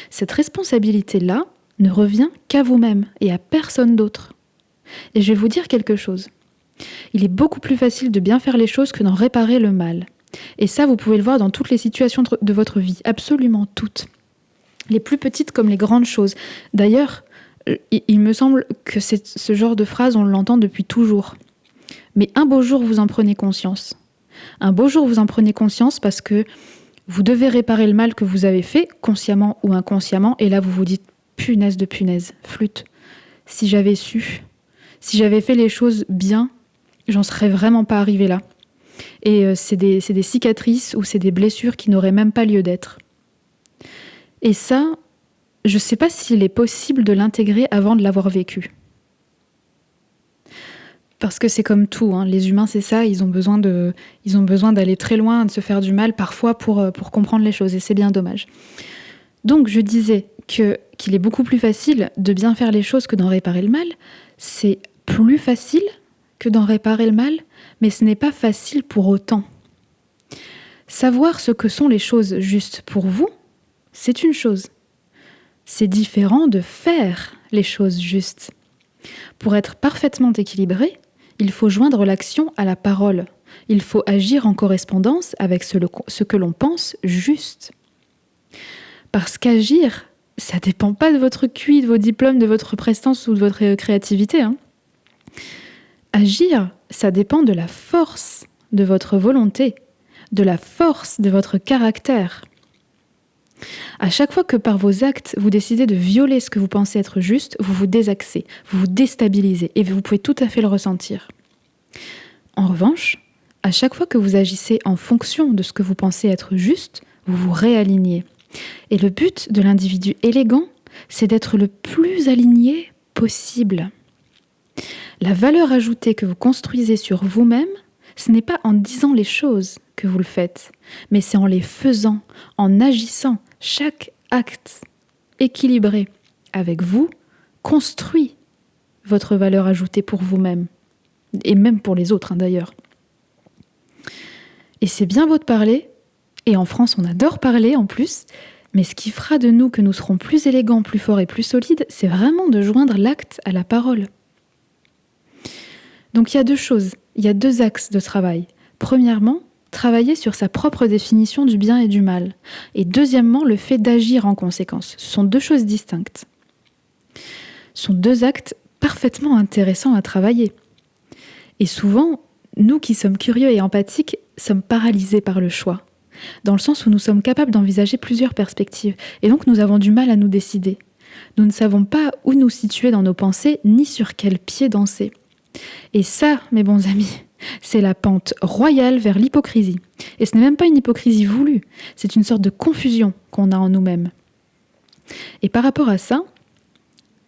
Cette responsabilité-là ne revient qu'à vous-même et à personne d'autre. Et je vais vous dire quelque chose. Il est beaucoup plus facile de bien faire les choses que d'en réparer le mal. Et ça, vous pouvez le voir dans toutes les situations de votre vie, absolument toutes. Les plus petites comme les grandes choses. D'ailleurs, il me semble que ce genre de phrase, on l'entend depuis toujours. Mais un beau jour, vous en prenez conscience. Un beau jour, vous en prenez conscience parce que vous devez réparer le mal que vous avez fait, consciemment ou inconsciemment, et là, vous vous dites punaise de punaise, flûte. Si j'avais su, si j'avais fait les choses bien, j'en serais vraiment pas arrivée là. Et c'est des cicatrices ou c'est des blessures qui n'auraient même pas lieu d'être. Et ça, je sais pas s'il est possible de l'intégrer avant de l'avoir vécu. Parce que c'est comme tout, hein. Les humains, c'est ça, ils ont besoin d'aller très loin, de se faire du mal parfois pour comprendre les choses, et c'est bien dommage. Donc je disais qu'il est beaucoup plus facile de bien faire les choses que d'en réparer le mal. C'est plus facile que d'en réparer le mal, mais ce n'est pas facile pour autant. Savoir ce que sont les choses justes pour vous, c'est une chose. C'est différent de faire les choses justes. Pour être parfaitement équilibré, il faut joindre l'action à la parole. Il faut agir en correspondance avec ce que l'on pense juste. Parce qu'agir, ça ne dépend pas de votre QI, de vos diplômes, de votre prestance ou de votre créativité. Agir, ça dépend de la force de votre volonté, de la force de votre caractère. À chaque fois que par vos actes, vous décidez de violer ce que vous pensez être juste, vous vous désaxez, vous vous déstabilisez et vous pouvez tout à fait le ressentir. En revanche, à chaque fois que vous agissez en fonction de ce que vous pensez être juste, vous vous réalignez. Et le but de l'individu élégant, c'est d'être le plus aligné possible. La valeur ajoutée que vous construisez sur vous-même, ce n'est pas en disant les choses que vous le faites, mais c'est en les faisant, en agissant. Chaque acte équilibré avec vous construit votre valeur ajoutée pour vous-même, et même pour les autres d'ailleurs. Et c'est bien beau de parler, et en France on adore parler en plus, mais ce qui fera de nous que nous serons plus élégants, plus forts et plus solides, c'est vraiment de joindre l'acte à la parole. Donc il y a deux choses, il y a deux axes de travail. Premièrement, travailler sur sa propre définition du bien et du mal. Et deuxièmement, le fait d'agir en conséquence. Ce sont deux choses distinctes. Ce sont deux actes parfaitement intéressants à travailler. Et souvent, nous qui sommes curieux et empathiques, sommes paralysés par le choix, dans le sens où nous sommes capables d'envisager plusieurs perspectives, et donc nous avons du mal à nous décider. Nous ne savons pas où nous situer dans nos pensées, ni sur quel pied danser. Et ça, mes bons amis, c'est la pente royale vers l'hypocrisie. Et ce n'est même pas une hypocrisie voulue, c'est une sorte de confusion qu'on a en nous-mêmes. Et par rapport à ça,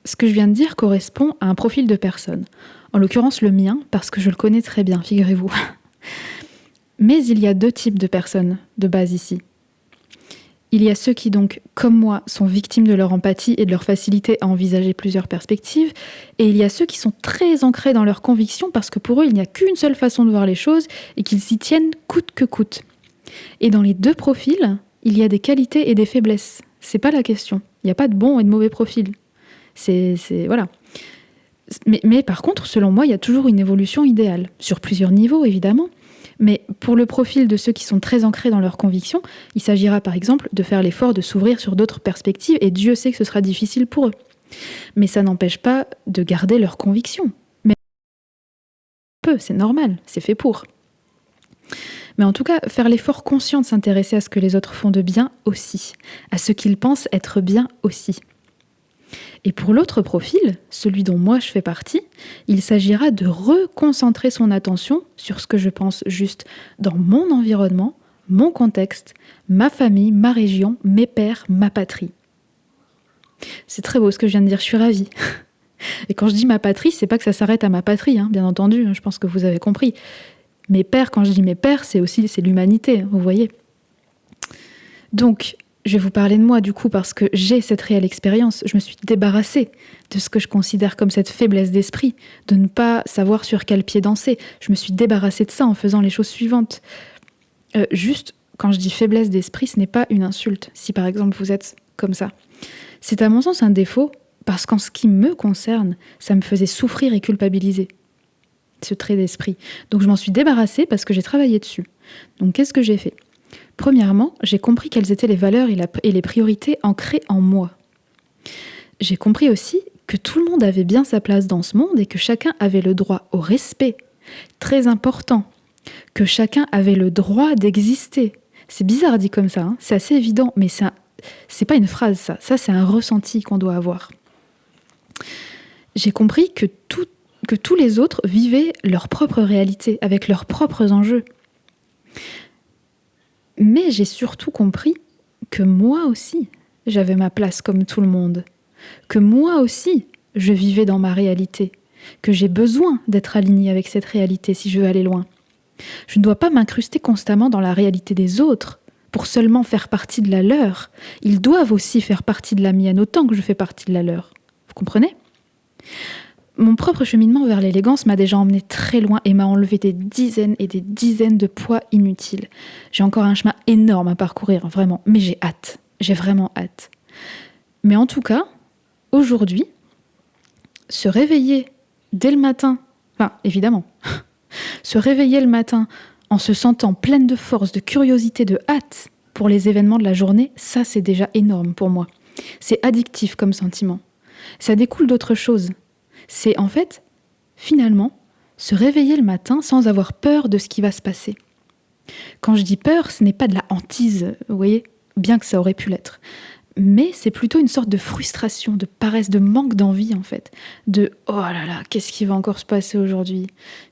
ce que je viens de dire correspond à un profil de personne. En l'occurrence le mien, parce que je le connais très bien, figurez-vous. Mais il y a deux types de personnes de base ici. Il y a ceux qui donc, comme moi, sont victimes de leur empathie et de leur facilité à envisager plusieurs perspectives, et il y a ceux qui sont très ancrés dans leurs convictions parce que pour eux, il n'y a qu'une seule façon de voir les choses et qu'ils s'y tiennent coûte que coûte. Et dans les deux profils, il y a des qualités et des faiblesses. C'est pas la question. Il n'y a pas de bon et de mauvais profil. Voilà. Mais par contre, selon moi, il y a toujours une évolution idéale, sur plusieurs niveaux évidemment. Mais pour le profil de ceux qui sont très ancrés dans leurs convictions, il s'agira par exemple de faire l'effort de s'ouvrir sur d'autres perspectives, et Dieu sait que ce sera difficile pour eux. Mais ça n'empêche pas de garder leurs convictions. Mais peu, c'est normal, c'est fait pour. Mais en tout cas, faire l'effort conscient de s'intéresser à ce que les autres font de bien aussi, à ce qu'ils pensent être bien aussi. Et pour l'autre profil, celui dont moi je fais partie, il s'agira de reconcentrer son attention sur ce que je pense juste dans mon environnement, mon contexte, ma famille, ma région, mes pairs, ma patrie. C'est très beau ce que je viens de dire, je suis ravie. Et quand je dis ma patrie, c'est pas que ça s'arrête à ma patrie, bien entendu, je pense que vous avez compris. Mes pairs, quand je dis mes pairs, c'est l'humanité, vous voyez. Donc, je vais vous parler de moi du coup parce que j'ai cette réelle expérience. Je me suis débarrassée de ce que je considère comme cette faiblesse d'esprit, de ne pas savoir sur quel pied danser. Je me suis débarrassée de ça en faisant les choses suivantes. Juste, quand je dis faiblesse d'esprit, ce n'est pas une insulte. Si par exemple vous êtes comme ça, c'est à mon sens un défaut parce qu'en ce qui me concerne, ça me faisait souffrir et culpabiliser, ce trait d'esprit. Donc je m'en suis débarrassée parce que j'ai travaillé dessus. Donc qu'est-ce que j'ai fait ? Premièrement, j'ai compris quelles étaient les valeurs et les priorités ancrées en moi. J'ai compris aussi que tout le monde avait bien sa place dans ce monde et que chacun avait le droit au respect. Très important. Que chacun avait le droit d'exister. C'est bizarre dit comme ça, c'est assez évident, mais c'est pas une phrase ça. Ça, c'est un ressenti qu'on doit avoir. J'ai compris que tous les autres vivaient leur propre réalité, avec leurs propres enjeux. Mais j'ai surtout compris que moi aussi, j'avais ma place comme tout le monde. Que moi aussi, je vivais dans ma réalité. Que j'ai besoin d'être alignée avec cette réalité si je veux aller loin. Je ne dois pas m'incruster constamment dans la réalité des autres pour seulement faire partie de la leur. Ils doivent aussi faire partie de la mienne autant que je fais partie de la leur. Vous comprenez ? Mon propre cheminement vers l'élégance m'a déjà emmené très loin et m'a enlevé des dizaines et des dizaines de poids inutiles. J'ai encore un chemin énorme à parcourir, vraiment, mais j'ai hâte. J'ai vraiment hâte. Mais en tout cas, aujourd'hui, se réveiller dès le matin, enfin, évidemment, se réveiller le matin en se sentant pleine de force, de curiosité, de hâte pour les événements de la journée, ça c'est déjà énorme pour moi. C'est addictif comme sentiment. Ça découle d'autre chose. C'est en fait, finalement, se réveiller le matin sans avoir peur de ce qui va se passer. Quand je dis peur, ce n'est pas de la hantise, vous voyez, bien que ça aurait pu l'être. Mais c'est plutôt une sorte de frustration, de paresse, de manque d'envie en fait. De « oh là là, qu'est-ce qui va encore se passer aujourd'hui ?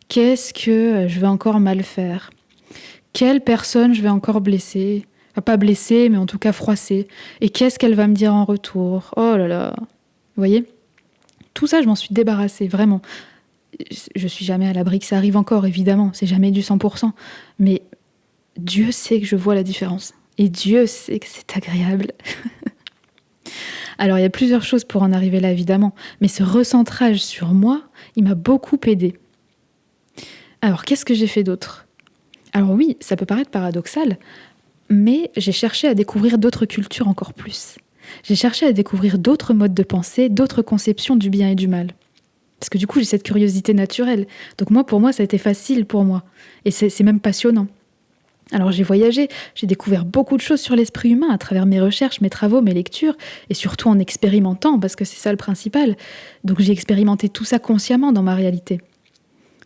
Qu'est-ce que je vais encore mal faire ? Quelle personne je vais encore blesser ? Enfin, pas blesser, mais en tout cas froisser. Et qu'est-ce qu'elle va me dire en retour ? Oh là là !» Vous voyez ? Tout ça, je m'en suis débarrassée, vraiment. Je suis jamais à l'abri que ça arrive encore, évidemment. C'est jamais du 100%. Mais Dieu sait que je vois la différence. Et Dieu sait que c'est agréable. Alors, il y a plusieurs choses pour en arriver là, évidemment. Mais ce recentrage sur moi, il m'a beaucoup aidée. Alors, qu'est-ce que j'ai fait d'autre ? Alors oui, ça peut paraître paradoxal, mais j'ai cherché à découvrir d'autres cultures encore plus. J'ai cherché à découvrir d'autres modes de pensée, d'autres conceptions du bien et du mal. Parce que du coup, j'ai cette curiosité naturelle. Donc pour moi, ça a été facile pour moi. Et c'est même passionnant. Alors j'ai voyagé, j'ai découvert beaucoup de choses sur l'esprit humain à travers mes recherches, mes travaux, mes lectures, et surtout en expérimentant, parce que c'est ça le principal. Donc j'ai expérimenté tout ça consciemment dans ma réalité.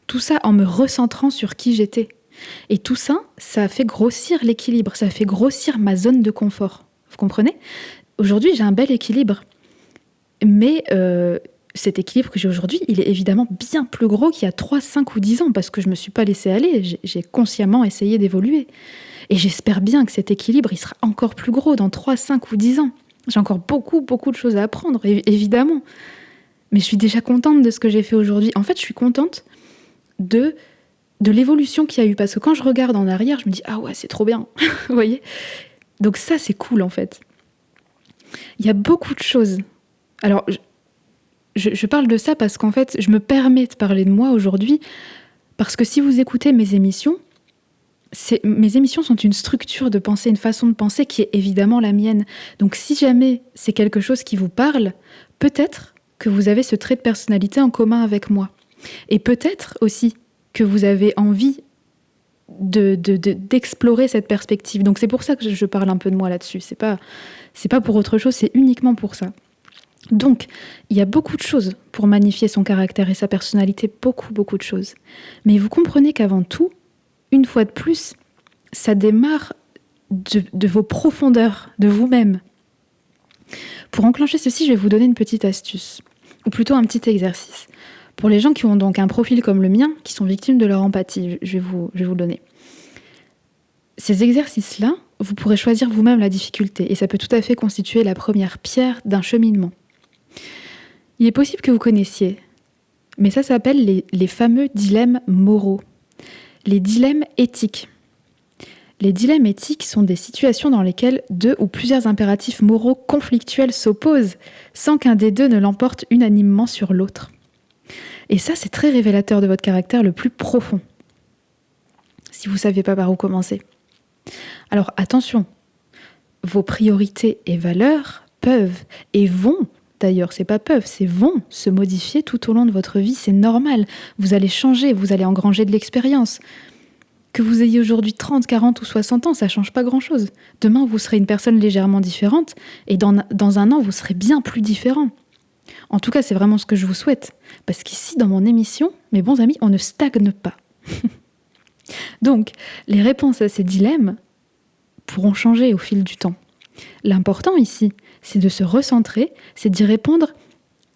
Tout ça en me recentrant sur qui j'étais. Et tout ça, ça a fait grossir l'équilibre, ça a fait grossir ma zone de confort. Vous comprenez ? Aujourd'hui, j'ai un bel équilibre. Mais cet équilibre que j'ai aujourd'hui, il est évidemment bien plus gros qu'il y a 3, 5 ou 10 ans, parce que je ne me suis pas laissée aller, j'ai consciemment essayé d'évoluer. Et j'espère bien que cet équilibre, il sera encore plus gros dans 3, 5 ou 10 ans. J'ai encore beaucoup, beaucoup de choses à apprendre, évidemment. Mais je suis déjà contente de ce que j'ai fait aujourd'hui. En fait, je suis contente de l'évolution qu'il y a eu, parce que quand je regarde en arrière, je me dis « Ah ouais, c'est trop bien !» Vous voyez ? Donc ça, c'est cool, en fait. Il y a beaucoup de choses. Alors, je parle de ça parce qu'en fait, je me permets de parler de moi aujourd'hui, parce que si vous écoutez mes émissions sont une structure de pensée, une façon de penser qui est évidemment la mienne. Donc si jamais c'est quelque chose qui vous parle, peut-être que vous avez ce trait de personnalité en commun avec moi. Et peut-être aussi que vous avez envie d'explorer cette perspective. Donc c'est pour ça que je parle un peu de moi là-dessus. C'est pas pour autre chose, c'est uniquement pour ça. Donc, il y a beaucoup de choses pour magnifier son caractère et sa personnalité, beaucoup, beaucoup de choses. Mais vous comprenez qu'avant tout, une fois de plus, ça démarre de vos profondeurs, de vous-même. Pour enclencher ceci, je vais vous donner une petite astuce, ou plutôt un petit exercice. Pour les gens qui ont donc un profil comme le mien, qui sont victimes de leur empathie, je vais vous le donner. Ces exercices-là, vous pourrez choisir vous-même la difficulté, et ça peut tout à fait constituer la première pierre d'un cheminement. Il est possible que vous connaissiez, mais ça s'appelle les fameux dilemmes moraux, les dilemmes éthiques. Les dilemmes éthiques sont des situations dans lesquelles 2 ou plusieurs impératifs moraux conflictuels s'opposent, sans qu'un des 2 ne l'emporte unanimement sur l'autre. Et ça, c'est très révélateur de votre caractère le plus profond, si vous ne saviez pas par où commencer. Alors attention, vos priorités et valeurs peuvent et vont, d'ailleurs c'est pas peuvent, c'est vont se modifier tout au long de votre vie, c'est normal. Vous allez changer, vous allez engranger de l'expérience. Que vous ayez aujourd'hui 30, 40 ou 60 ans, ça change pas grand-chose. Demain, vous serez une personne légèrement différente et dans un an, vous serez bien plus différent. En tout cas, c'est vraiment ce que je vous souhaite. Parce qu'ici, dans mon émission, mes bons amis, on ne stagne pas. Donc, les réponses à ces dilemmes pourront changer au fil du temps. L'important ici, c'est de se recentrer, c'est d'y répondre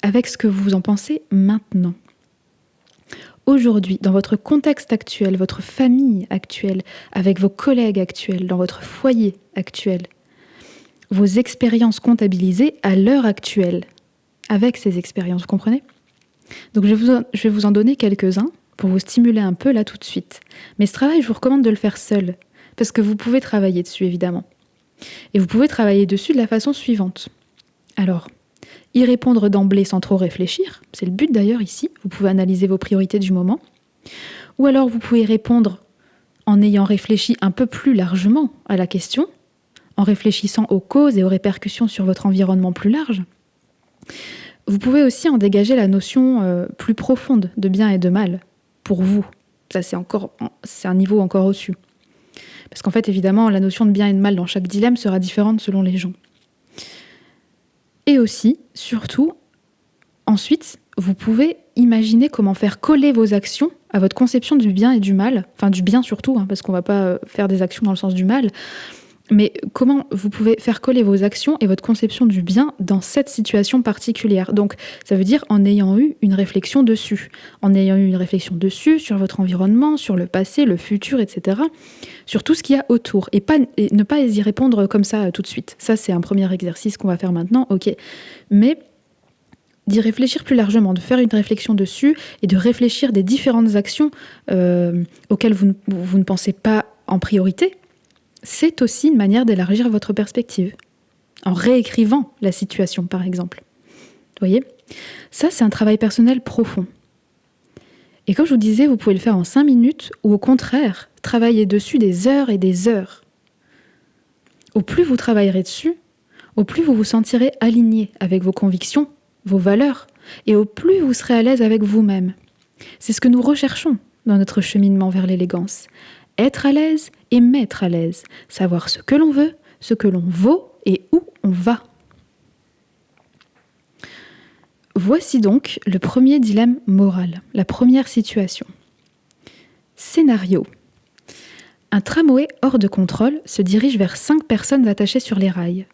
avec ce que vous en pensez maintenant. Aujourd'hui, dans votre contexte actuel, votre famille actuelle, avec vos collègues actuels, dans votre foyer actuel, vos expériences comptabilisées à l'heure actuelle, avec ces expériences, vous comprenez ? Donc je vais vous en donner quelques-uns pour vous stimuler un peu là tout de suite. Mais ce travail, je vous recommande de le faire seul, parce que vous pouvez travailler dessus évidemment. Et vous pouvez travailler dessus de la façon suivante. Alors, y répondre d'emblée sans trop réfléchir, c'est le but d'ailleurs ici, vous pouvez analyser vos priorités du moment, ou alors vous pouvez répondre en ayant réfléchi un peu plus largement à la question, en réfléchissant aux causes et aux répercussions sur votre environnement plus large. Vous pouvez aussi en dégager la notion plus profonde de bien et de mal, pour vous. Ça, c'est un niveau encore au-dessus. Parce qu'en fait, évidemment, la notion de bien et de mal dans chaque dilemme sera différente selon les gens. Et aussi, surtout, ensuite, vous pouvez imaginer comment faire coller vos actions à votre conception du bien et du mal, enfin du bien surtout, parce qu'on ne va pas faire des actions dans le sens du mal, mais comment vous pouvez faire coller vos actions et votre conception du bien dans cette situation particulière. Donc, ça veut dire en ayant eu une réflexion dessus. En ayant eu une réflexion dessus, sur votre environnement, sur le passé, le futur, etc. Sur tout ce qu'il y a autour. Et ne pas y répondre comme ça tout de suite. Ça, c'est un premier exercice qu'on va faire maintenant, ok. Mais d'y réfléchir plus largement, de faire une réflexion dessus et de réfléchir des différentes actions auxquelles vous ne pensez pas en priorité, c'est aussi une manière d'élargir votre perspective, en réécrivant la situation, par exemple. Vous voyez ? Ça, c'est un travail personnel profond. Et comme je vous disais, vous pouvez le faire en 5 minutes, ou au contraire, travailler dessus des heures et des heures. Au plus vous travaillerez dessus, au plus vous vous sentirez aligné avec vos convictions, vos valeurs, et au plus vous serez à l'aise avec vous-même. C'est ce que nous recherchons dans notre cheminement vers l'élégance. Être à l'aise et mettre à l'aise. Savoir ce que l'on veut, ce que l'on vaut et où on va. Voici donc le premier dilemme moral, la première situation. Scénario. Un tramway hors de contrôle se dirige vers 5 personnes attachées sur les rails.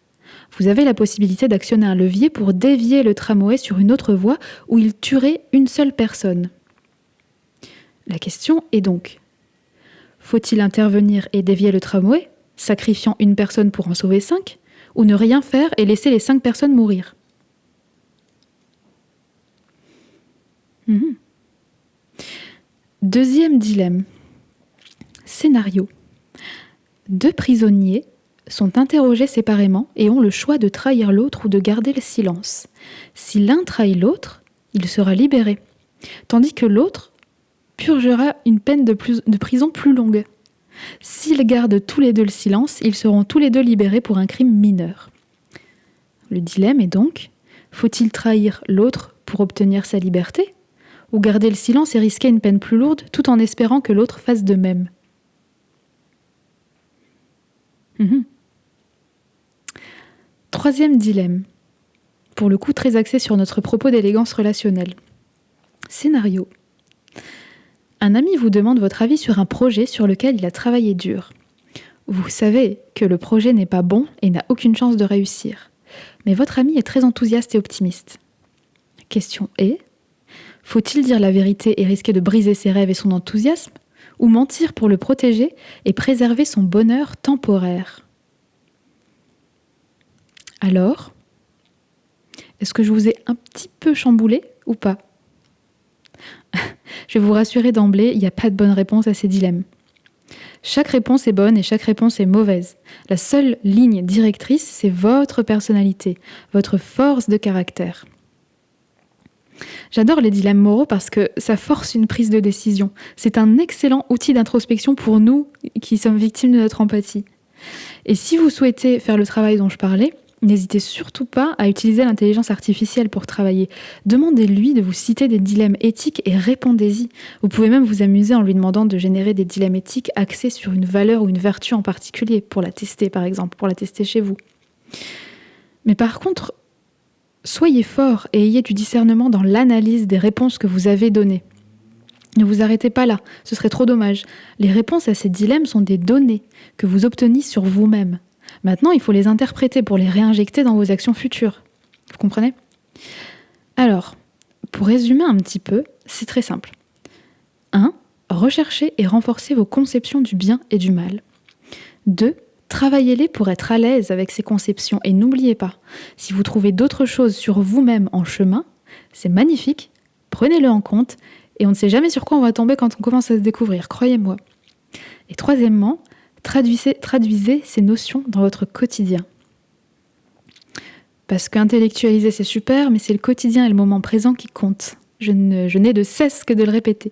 Vous avez la possibilité d'actionner un levier pour dévier le tramway sur une autre voie où il tuerait une seule personne. La question est donc, faut-il intervenir et dévier le tramway, sacrifiant une personne pour en sauver 5, ou ne rien faire et laisser les 5 personnes mourir ? Deuxième dilemme. Scénario. 2 prisonniers sont interrogés séparément et ont le choix de trahir l'autre ou de garder le silence. Si l'un trahit l'autre, il sera libéré, tandis que l'autre purgera une peine de prison plus longue. S'ils gardent tous les deux le silence, ils seront tous les deux libérés pour un crime mineur. Le dilemme est donc, faut-il trahir l'autre pour obtenir sa liberté, ou garder le silence et risquer une peine plus lourde tout en espérant que l'autre fasse de même ? Troisième dilemme, pour le coup très axé sur notre propos d'élégance relationnelle. Scénario. Un ami vous demande votre avis sur un projet sur lequel il a travaillé dur. Vous savez que le projet n'est pas bon et n'a aucune chance de réussir. Mais votre ami est très enthousiaste et optimiste. La question est, faut-il dire la vérité et risquer de briser ses rêves et son enthousiasme, ou mentir pour le protéger et préserver son bonheur temporaire ? Alors, est-ce que je vous ai un petit peu chamboulé ou pas ? Je vais vous rassurer d'emblée, il n'y a pas de bonne réponse à ces dilemmes. Chaque réponse est bonne et chaque réponse est mauvaise. La seule ligne directrice, c'est votre personnalité, votre force de caractère. J'adore les dilemmes moraux parce que ça force une prise de décision. C'est un excellent outil d'introspection pour nous qui sommes victimes de notre empathie. Et si vous souhaitez faire le travail dont je parlais, n'hésitez surtout pas à utiliser l'intelligence artificielle pour travailler. Demandez-lui de vous citer des dilemmes éthiques et répondez-y. Vous pouvez même vous amuser en lui demandant de générer des dilemmes éthiques axés sur une valeur ou une vertu en particulier, pour la tester par exemple, pour la tester chez vous. Mais par contre, soyez fort et ayez du discernement dans l'analyse des réponses que vous avez données. Ne vous arrêtez pas là, ce serait trop dommage. Les réponses à ces dilemmes sont des données que vous obtenez sur vous-même. Maintenant, il faut les interpréter pour les réinjecter dans vos actions futures. Vous comprenez ? Alors, pour résumer un petit peu, c'est très simple. 1. Recherchez et renforcez vos conceptions du bien et du mal. 2. Travaillez-les pour être à l'aise avec ces conceptions et n'oubliez pas, si vous trouvez d'autres choses sur vous-même en chemin, c'est magnifique, prenez-le en compte et on ne sait jamais sur quoi on va tomber quand on commence à se découvrir, croyez-moi. Et troisièmement, traduisez ces notions dans votre quotidien. Parce qu'intellectualiser, c'est super, mais c'est le quotidien et le moment présent qui comptent. Je n'ai de cesse que de le répéter.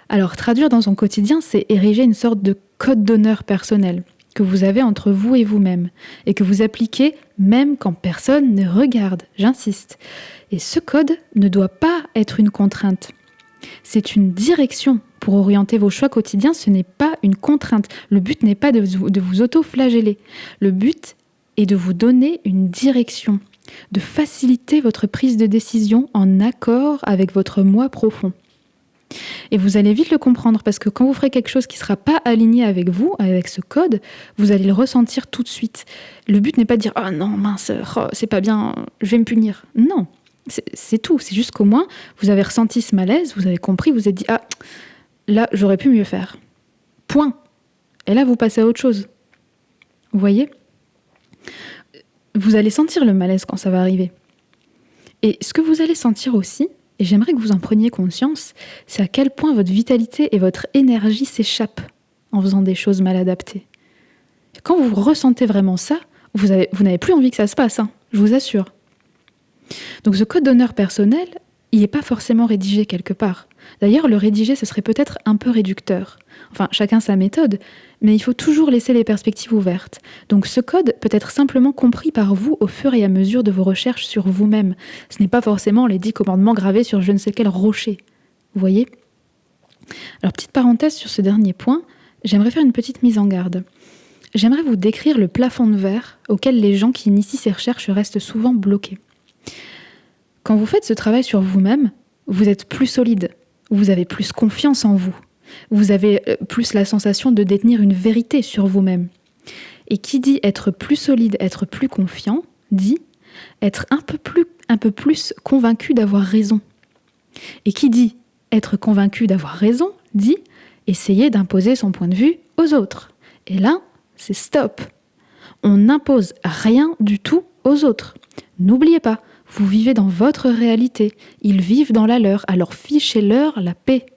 Alors, traduire dans son quotidien, c'est ériger une sorte de code d'honneur personnel que vous avez entre vous et vous-même, et que vous appliquez même quand personne ne regarde, j'insiste. Et ce code ne doit pas être une contrainte. C'est une direction pour orienter vos choix quotidiens, ce n'est pas une contrainte. Le but n'est pas de vous auto-flageller. Le but est de vous donner une direction, de faciliter votre prise de décision en accord avec votre moi profond. Et vous allez vite le comprendre parce que quand vous ferez quelque chose qui ne sera pas aligné avec vous, avec ce code, vous allez le ressentir tout de suite. Le but n'est pas de dire « Ah non, mince, c'est pas bien, je vais me punir ». Non, c'est tout. C'est juste qu'au moins, vous avez ressenti ce malaise, vous avez compris, vous vous êtes dit « Ah, là, j'aurais pu mieux faire ». Point. Et là, vous passez à autre chose. Vous voyez ? Vous allez sentir le malaise quand ça va arriver. Et ce que vous allez sentir aussi, et j'aimerais que vous en preniez conscience, c'est à quel point votre vitalité et votre énergie s'échappent en faisant des choses mal adaptées. Quand vous ressentez vraiment ça, vous n'avez plus envie que ça se passe, hein, je vous assure. Donc ce code d'honneur personnel, il n'est pas forcément rédigé quelque part. D'ailleurs, le rédiger, ce serait peut-être un peu réducteur. Enfin, chacun sa méthode, mais il faut toujours laisser les perspectives ouvertes. Donc ce code peut être simplement compris par vous au fur et à mesure de vos recherches sur vous-même. Ce n'est pas forcément les 10 commandements gravés sur je ne sais quel rocher. Vous voyez ? Alors, petite parenthèse sur ce dernier point, j'aimerais faire une petite mise en garde. J'aimerais vous décrire le plafond de verre auquel les gens qui initient ces recherches restent souvent bloqués. Quand vous faites ce travail sur vous-même, vous êtes plus solide, vous avez plus confiance en vous, vous avez plus la sensation de détenir une vérité sur vous-même. Et qui dit être plus solide, être plus confiant, dit être un peu plus convaincu d'avoir raison. Et qui dit être convaincu d'avoir raison, dit essayer d'imposer son point de vue aux autres. Et là, c'est stop. On n'impose rien du tout aux autres. N'oubliez pas, vous vivez dans votre réalité. Ils vivent dans la leur, alors fichez-leur la paix.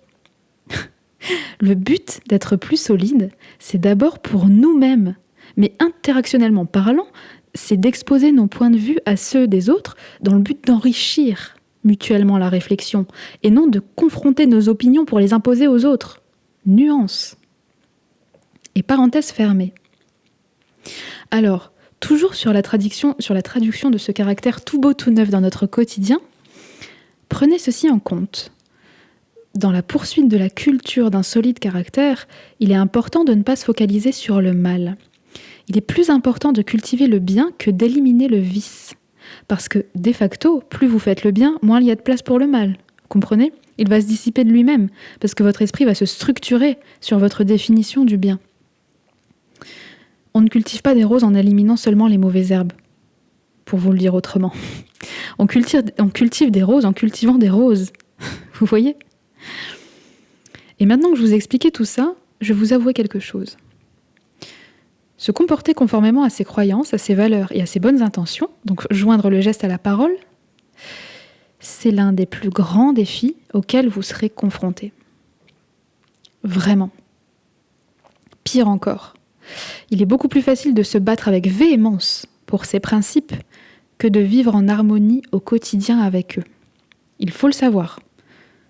Le but d'être plus solide, c'est d'abord pour nous-mêmes. Mais interactionnellement parlant, c'est d'exposer nos points de vue à ceux des autres dans le but d'enrichir mutuellement la réflexion et non de confronter nos opinions pour les imposer aux autres. Nuance. Et parenthèse fermée. Alors, toujours sur la traduction de ce caractère tout beau tout neuf dans notre quotidien, prenez ceci en compte. Dans la poursuite de la culture d'un solide caractère, il est important de ne pas se focaliser sur le mal. Il est plus important de cultiver le bien que d'éliminer le vice. Parce que, de facto, plus vous faites le bien, moins il y a de place pour le mal. Vous comprenez ? Il va se dissiper de lui-même, parce que votre esprit va se structurer sur votre définition du bien. On ne cultive pas des roses en éliminant seulement les mauvaises herbes, pour vous le dire autrement. On cultive des roses en cultivant des roses. Vous voyez ? Et maintenant que je vous ai expliqué tout ça, je vais vous avouer quelque chose. Se comporter conformément à ses croyances, à ses valeurs et à ses bonnes intentions, donc joindre le geste à la parole, c'est l'un des plus grands défis auxquels vous serez confrontés. Vraiment. Pire encore, il est beaucoup plus facile de se battre avec véhémence pour ses principes que de vivre en harmonie au quotidien avec eux. Il faut le savoir.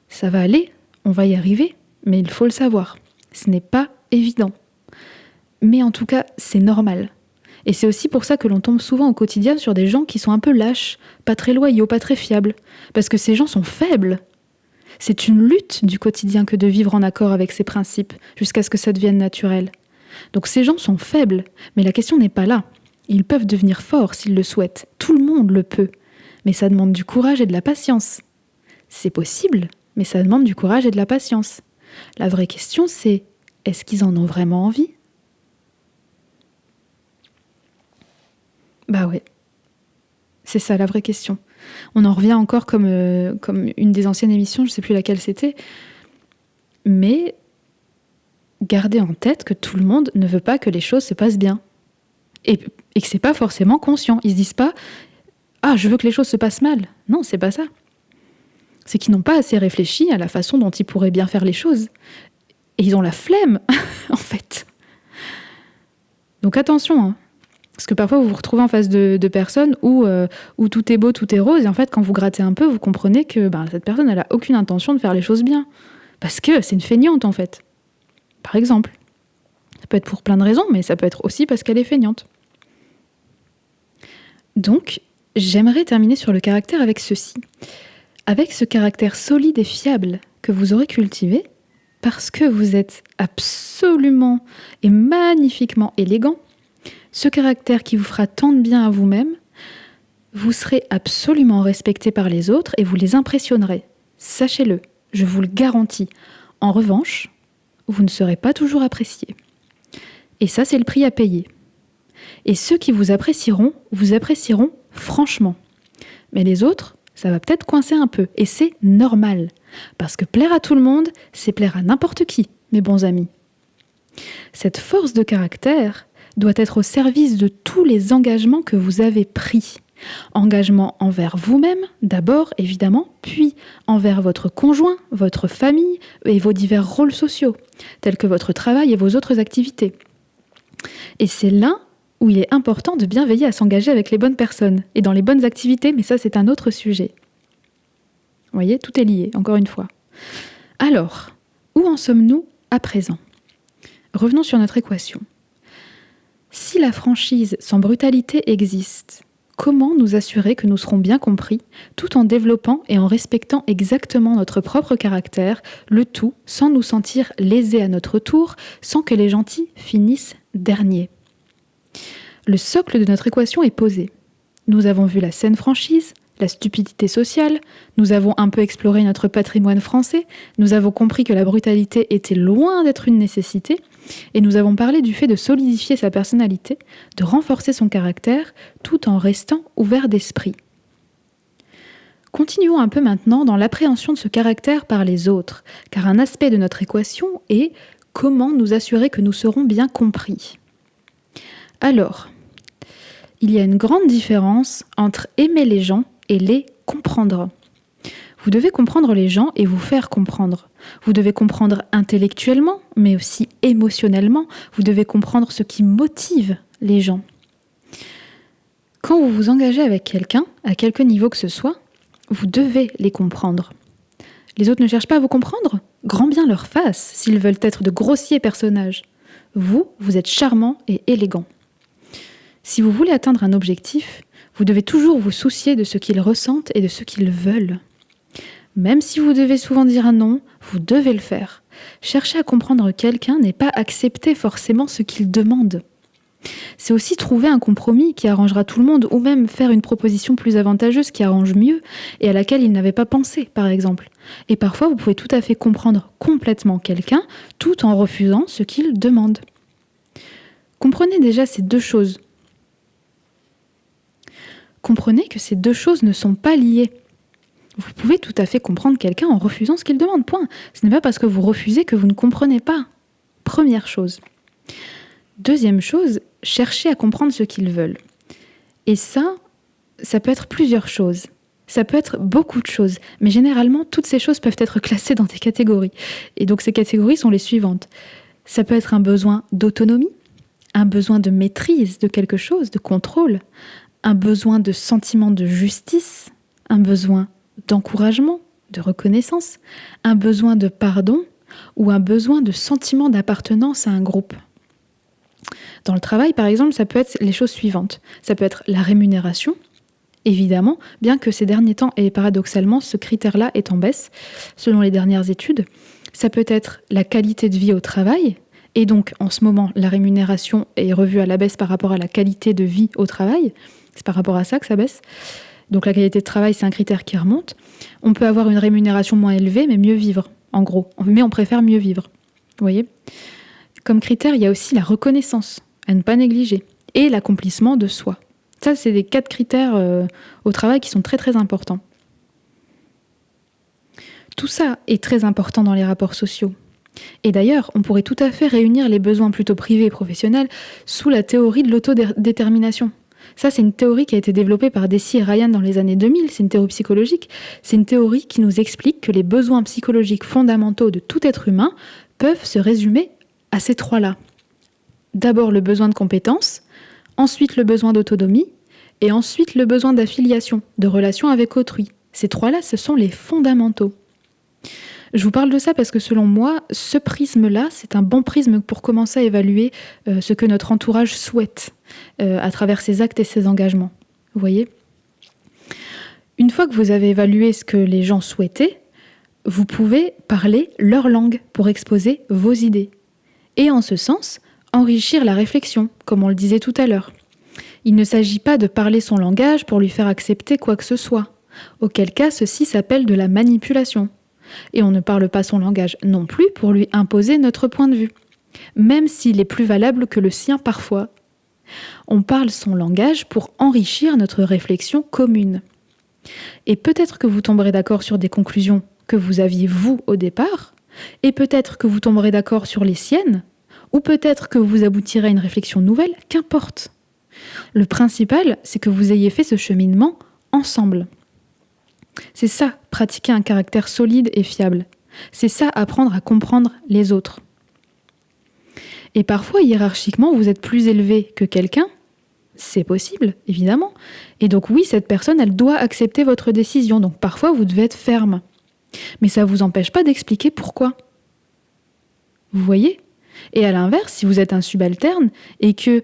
Ça va aller, on va y arriver, mais il faut le savoir. Ce n'est pas évident. Mais en tout cas, c'est normal. Et c'est aussi pour ça que l'on tombe souvent au quotidien sur des gens qui sont un peu lâches, pas très loyaux, pas très fiables. Parce que ces gens sont faibles. C'est une lutte du quotidien que de vivre en accord avec ses principes, jusqu'à ce que ça devienne naturel. Donc ces gens sont faibles, mais la question n'est pas là. Ils peuvent devenir forts s'ils le souhaitent. Tout le monde le peut. Mais ça demande du courage et de la patience. C'est possible, mais ça demande du courage et de la patience. La vraie question, c'est, est-ce qu'ils en ont vraiment envie ? Bah ouais, c'est ça la vraie question. On en revient encore comme une des anciennes émissions, je ne sais plus laquelle c'était, mais gardez en tête que tout le monde ne veut pas que les choses se passent bien. Et que c'est pas forcément conscient. Ils se disent pas « Ah, je veux que les choses se passent mal ». Non, c'est pas ça. C'est qu'ils n'ont pas assez réfléchi à la façon dont ils pourraient bien faire les choses. Et ils ont la flemme, en fait. Donc attention, hein. Parce que parfois, vous vous retrouvez en face de personnes où tout est beau, tout est rose, et en fait, quand vous grattez un peu, vous comprenez que cette personne, elle n'a aucune intention de faire les choses bien. Parce que c'est une feignante, en fait. Par exemple. Ça peut être pour plein de raisons, mais ça peut être aussi parce qu'elle est feignante. Donc, j'aimerais terminer sur le caractère avec ceci. Avec ce caractère solide et fiable que vous aurez cultivé, parce que vous êtes absolument et magnifiquement élégant, ce caractère qui vous fera tant de bien à vous-même, vous serez absolument respecté par les autres et vous les impressionnerez. Sachez-le, je vous le garantis. En revanche, vous ne serez pas toujours apprécié. Et ça, c'est le prix à payer. Et ceux qui vous apprécieront franchement. Mais les autres, ça va peut-être coincer un peu. Et c'est normal. Parce que plaire à tout le monde, c'est plaire à n'importe qui, mes bons amis. Cette force de caractère doit être au service de tous les engagements que vous avez pris. Engagement envers vous-même, d'abord évidemment, puis envers votre conjoint, votre famille et vos divers rôles sociaux, tels que votre travail et vos autres activités. Et c'est là où il est important de bien veiller à s'engager avec les bonnes personnes et dans les bonnes activités, mais ça c'est un autre sujet. Vous voyez, tout est lié, encore une fois. Alors, où en sommes-nous à présent ? Revenons sur notre équation. Si la franchise sans brutalité existe, comment nous assurer que nous serons bien compris, tout en développant et en respectant exactement notre propre caractère, le tout sans nous sentir lésés à notre tour, sans que les gentils finissent derniers. Le socle de notre équation est posé. Nous avons vu la saine franchise, la stupidité sociale, nous avons un peu exploré notre patrimoine français, nous avons compris que la brutalité était loin d'être une nécessité, et nous avons parlé du fait de solidifier sa personnalité, de renforcer son caractère, tout en restant ouvert d'esprit. Continuons un peu maintenant dans l'appréhension de ce caractère par les autres, car un aspect de notre équation est comment nous assurer que nous serons bien compris. Alors, il y a une grande différence entre aimer les gens et les comprendre. Vous devez comprendre les gens et vous faire comprendre. Vous devez comprendre intellectuellement, mais aussi émotionnellement. Vous devez comprendre ce qui motive les gens. Quand vous vous engagez avec quelqu'un, à quelque niveau que ce soit, vous devez les comprendre. Les autres ne cherchent pas à vous comprendre ? Grand bien leur fasse, s'ils veulent être de grossiers personnages. Vous êtes charmant et élégant. Si vous voulez atteindre un objectif, vous devez toujours vous soucier de ce qu'ils ressentent et de ce qu'ils veulent. Même si vous devez souvent dire un non, vous devez le faire. Chercher à comprendre quelqu'un n'est pas accepter forcément ce qu'il demande. C'est aussi trouver un compromis qui arrangera tout le monde, ou même faire une proposition plus avantageuse qui arrange mieux et à laquelle il n'avait pas pensé, par exemple. Et parfois, vous pouvez tout à fait comprendre complètement quelqu'un tout en refusant ce qu'il demande. Comprenez déjà ces deux choses. Comprenez que ces deux choses ne sont pas liées. Vous pouvez tout à fait comprendre quelqu'un en refusant ce qu'il demande, point. Ce n'est pas parce que vous refusez que vous ne comprenez pas. Première chose. Deuxième chose, cherchez à comprendre ce qu'ils veulent. Et ça peut être plusieurs choses. Ça peut être beaucoup de choses. Mais généralement, toutes ces choses peuvent être classées dans des catégories. Et donc ces catégories sont les suivantes. Ça peut être un besoin d'autonomie, un besoin de maîtrise de quelque chose, de contrôle, un besoin de sentiment de justice, un besoin d'encouragement, de reconnaissance, un besoin de pardon ou un besoin de sentiment d'appartenance à un groupe. Dans le travail, par exemple, ça peut être les choses suivantes. Ça peut être la rémunération, évidemment, bien que ces derniers temps, et paradoxalement, ce critère-là est en baisse, selon les dernières études. Ça peut être la qualité de vie au travail, et donc en ce moment, la rémunération est revue à la baisse par rapport à la qualité de vie au travail. C'est par rapport à ça que ça baisse. Donc la qualité de travail, c'est un critère qui remonte. On peut avoir une rémunération moins élevée, mais mieux vivre, en gros. Mais on préfère mieux vivre. Vous voyez ? Comme critère, il y a aussi la reconnaissance, à ne pas négliger, et l'accomplissement de soi. Ça, c'est des 4 critères au travail qui sont très très importants. Tout ça est très important dans les rapports sociaux. Et d'ailleurs, on pourrait tout à fait réunir les besoins plutôt privés et professionnels sous la théorie de l'autodétermination. Ça, c'est une théorie qui a été développée par Deci et Ryan dans les années 2000, c'est une théorie psychologique. C'est une théorie qui nous explique que les besoins psychologiques fondamentaux de tout être humain peuvent se résumer à ces 3-là. D'abord, le besoin de compétence, ensuite le besoin d'autonomie, et ensuite le besoin d'affiliation, de relation avec autrui. Ces trois-là, ce sont les fondamentaux. Je vous parle de ça parce que selon moi, ce prisme-là, c'est un bon prisme pour commencer à évaluer ce que notre entourage souhaite à travers ses actes et ses engagements. Vous voyez ? Une fois que vous avez évalué ce que les gens souhaitaient, vous pouvez parler leur langue pour exposer vos idées. Et en ce sens, enrichir la réflexion, comme on le disait tout à l'heure. Il ne s'agit pas de parler son langage pour lui faire accepter quoi que ce soit, auquel cas ceci s'appelle de la manipulation. Et on ne parle pas son langage non plus pour lui imposer notre point de vue, même s'il est plus valable que le sien parfois. On parle son langage pour enrichir notre réflexion commune. Et peut-être que vous tomberez d'accord sur des conclusions que vous aviez vous au départ, et peut-être que vous tomberez d'accord sur les siennes, ou peut-être que vous aboutirez à une réflexion nouvelle, qu'importe. Le principal, c'est que vous ayez fait ce cheminement ensemble. C'est ça, pratiquer un caractère solide et fiable. C'est ça, apprendre à comprendre les autres. Et parfois, hiérarchiquement, vous êtes plus élevé que quelqu'un. C'est possible, évidemment. Et donc oui, cette personne, elle doit accepter votre décision. Donc parfois, vous devez être ferme. Mais ça ne vous empêche pas d'expliquer pourquoi. Vous voyez ? Et à l'inverse, si vous êtes un subalterne et que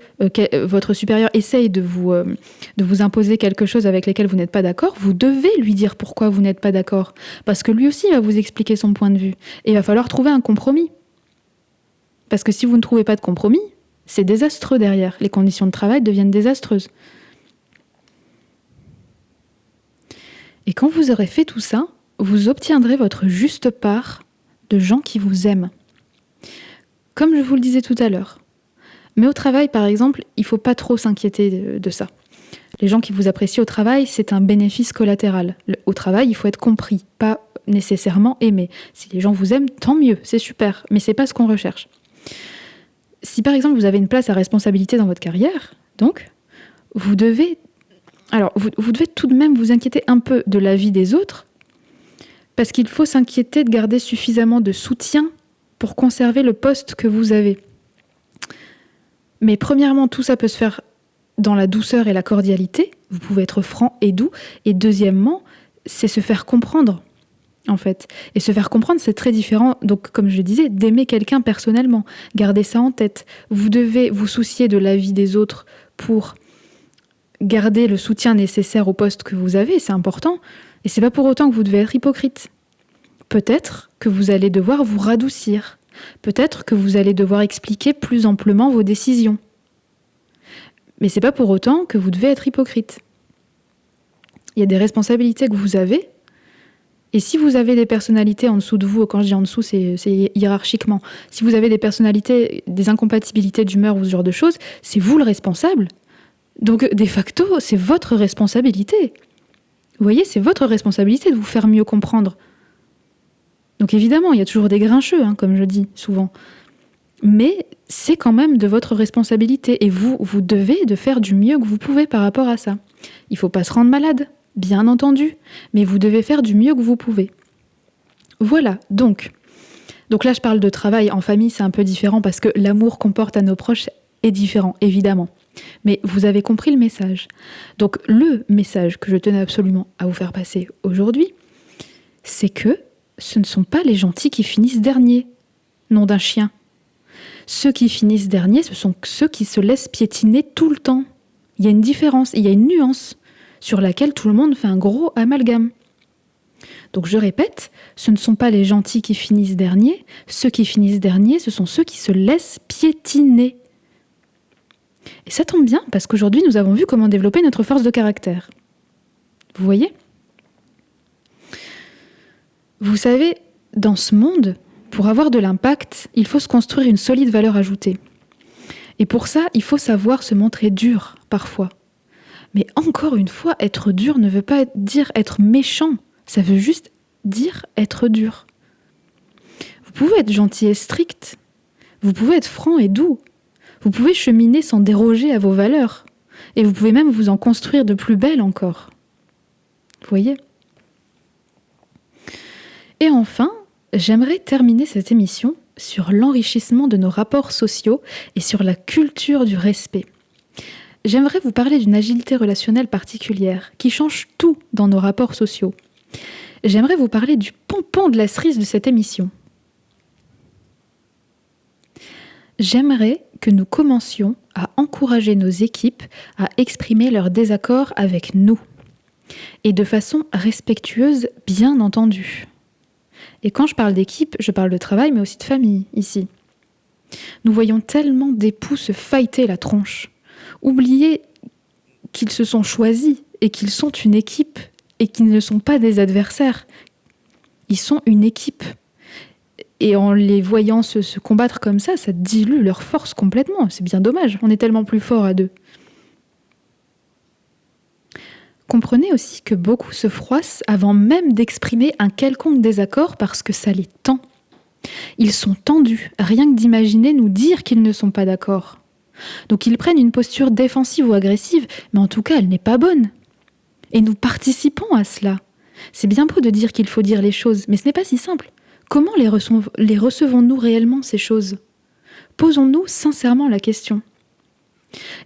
votre supérieur essaye de vous imposer quelque chose avec lequel vous n'êtes pas d'accord, vous devez lui dire pourquoi vous n'êtes pas d'accord. Parce que lui aussi va vous expliquer son point de vue. Et il va falloir trouver un compromis. Parce que si vous ne trouvez pas de compromis, c'est désastreux derrière. Les conditions de travail deviennent désastreuses. Et quand vous aurez fait tout ça, vous obtiendrez votre juste part de gens qui vous aiment. Comme je vous le disais tout à l'heure. Mais au travail, par exemple, il ne faut pas trop s'inquiéter de ça. Les gens qui vous apprécient au travail, c'est un bénéfice collatéral. Au travail, il faut être compris, pas nécessairement aimé. Si les gens vous aiment, tant mieux, c'est super, mais ce n'est pas ce qu'on recherche. Si par exemple vous avez une place à responsabilité dans votre carrière, donc, vous devez tout de même vous inquiéter un peu de la vie des autres, parce qu'il faut s'inquiéter de garder suffisamment de soutien pour conserver le poste que vous avez. Mais premièrement, tout ça peut se faire dans la douceur et la cordialité. Vous pouvez être franc et doux. Et deuxièmement, c'est se faire comprendre, en fait. Et se faire comprendre, c'est très différent, donc comme je le disais, d'aimer quelqu'un personnellement. Gardez ça en tête. Vous devez vous soucier de la vie des autres pour garder le soutien nécessaire au poste que vous avez, c'est important. Et c'est pas pour autant que vous devez être hypocrite. Peut-être que vous allez devoir vous radoucir. Peut-être que vous allez devoir expliquer plus amplement vos décisions. Mais c'est pas pour autant que vous devez être hypocrite. Il y a des responsabilités que vous avez. Et si vous avez des personnalités en dessous de vous, quand je dis en dessous, c'est hiérarchiquement, si vous avez des personnalités, des incompatibilités d'humeur ou ce genre de choses, c'est vous le responsable. Donc, de facto, c'est votre responsabilité. Vous voyez, c'est votre responsabilité de vous faire mieux comprendre. Donc évidemment, il y a toujours des grincheux, comme je dis souvent. Mais c'est quand même de votre responsabilité. Et vous devez de faire du mieux que vous pouvez par rapport à ça. Il ne faut pas se rendre malade, bien entendu. Mais vous devez faire du mieux que vous pouvez. Voilà, donc là, je parle de travail. En famille, c'est un peu différent parce que l'amour qu'on porte à nos proches est différent, évidemment. Mais vous avez compris le message. Donc le message que je tenais absolument à vous faire passer aujourd'hui, c'est que ce ne sont pas les gentils qui finissent derniers, nom d'un chien. Ceux qui finissent derniers, ce sont ceux qui se laissent piétiner tout le temps. Il y a une différence, il y a une nuance sur laquelle tout le monde fait un gros amalgame. Donc je répète, ce ne sont pas les gentils qui finissent derniers, ceux qui finissent derniers, ce sont ceux qui se laissent piétiner. Et ça tombe bien, parce qu'aujourd'hui, nous avons vu comment développer notre force de caractère. Vous voyez ? Vous savez, dans ce monde, pour avoir de l'impact, il faut se construire une solide valeur ajoutée. Et pour ça, il faut savoir se montrer dur, parfois. Mais encore une fois, être dur ne veut pas dire être méchant. Ça veut juste dire être dur. Vous pouvez être gentil et strict. Vous pouvez être franc et doux. Vous pouvez cheminer sans déroger à vos valeurs. Et vous pouvez même vous en construire de plus belles encore. Vous voyez ? Et enfin, j'aimerais terminer cette émission sur l'enrichissement de nos rapports sociaux et sur la culture du respect. j'aimerais vous parler d'une agilité relationnelle particulière qui change tout dans nos rapports sociaux. J'aimerais vous parler du pompon de la cerise de cette émission. J'aimerais que nous commencions à encourager nos équipes à exprimer leur désaccord avec nous. Et de façon respectueuse, bien entendu. Et quand je parle d'équipe, je parle de travail, mais aussi de famille, ici. Nous voyons tellement d'époux se fighter la tronche. Oublier qu'ils se sont choisis et qu'ils sont une équipe et qu'ils ne sont pas des adversaires. Ils sont une équipe. Et en les voyant se combattre comme ça dilue leur force complètement. C'est bien dommage, on est tellement plus forts à deux. Comprenez aussi que beaucoup se froissent avant même d'exprimer un quelconque désaccord parce que ça les tend. Ils sont tendus, rien que d'imaginer nous dire qu'ils ne sont pas d'accord. Donc ils prennent une posture défensive ou agressive, mais en tout cas elle n'est pas bonne. Et nous participons à cela. C'est bien beau de dire qu'il faut dire les choses, mais ce n'est pas si simple. Comment les recevons-nous réellement, ces choses ? Posons-nous sincèrement la question.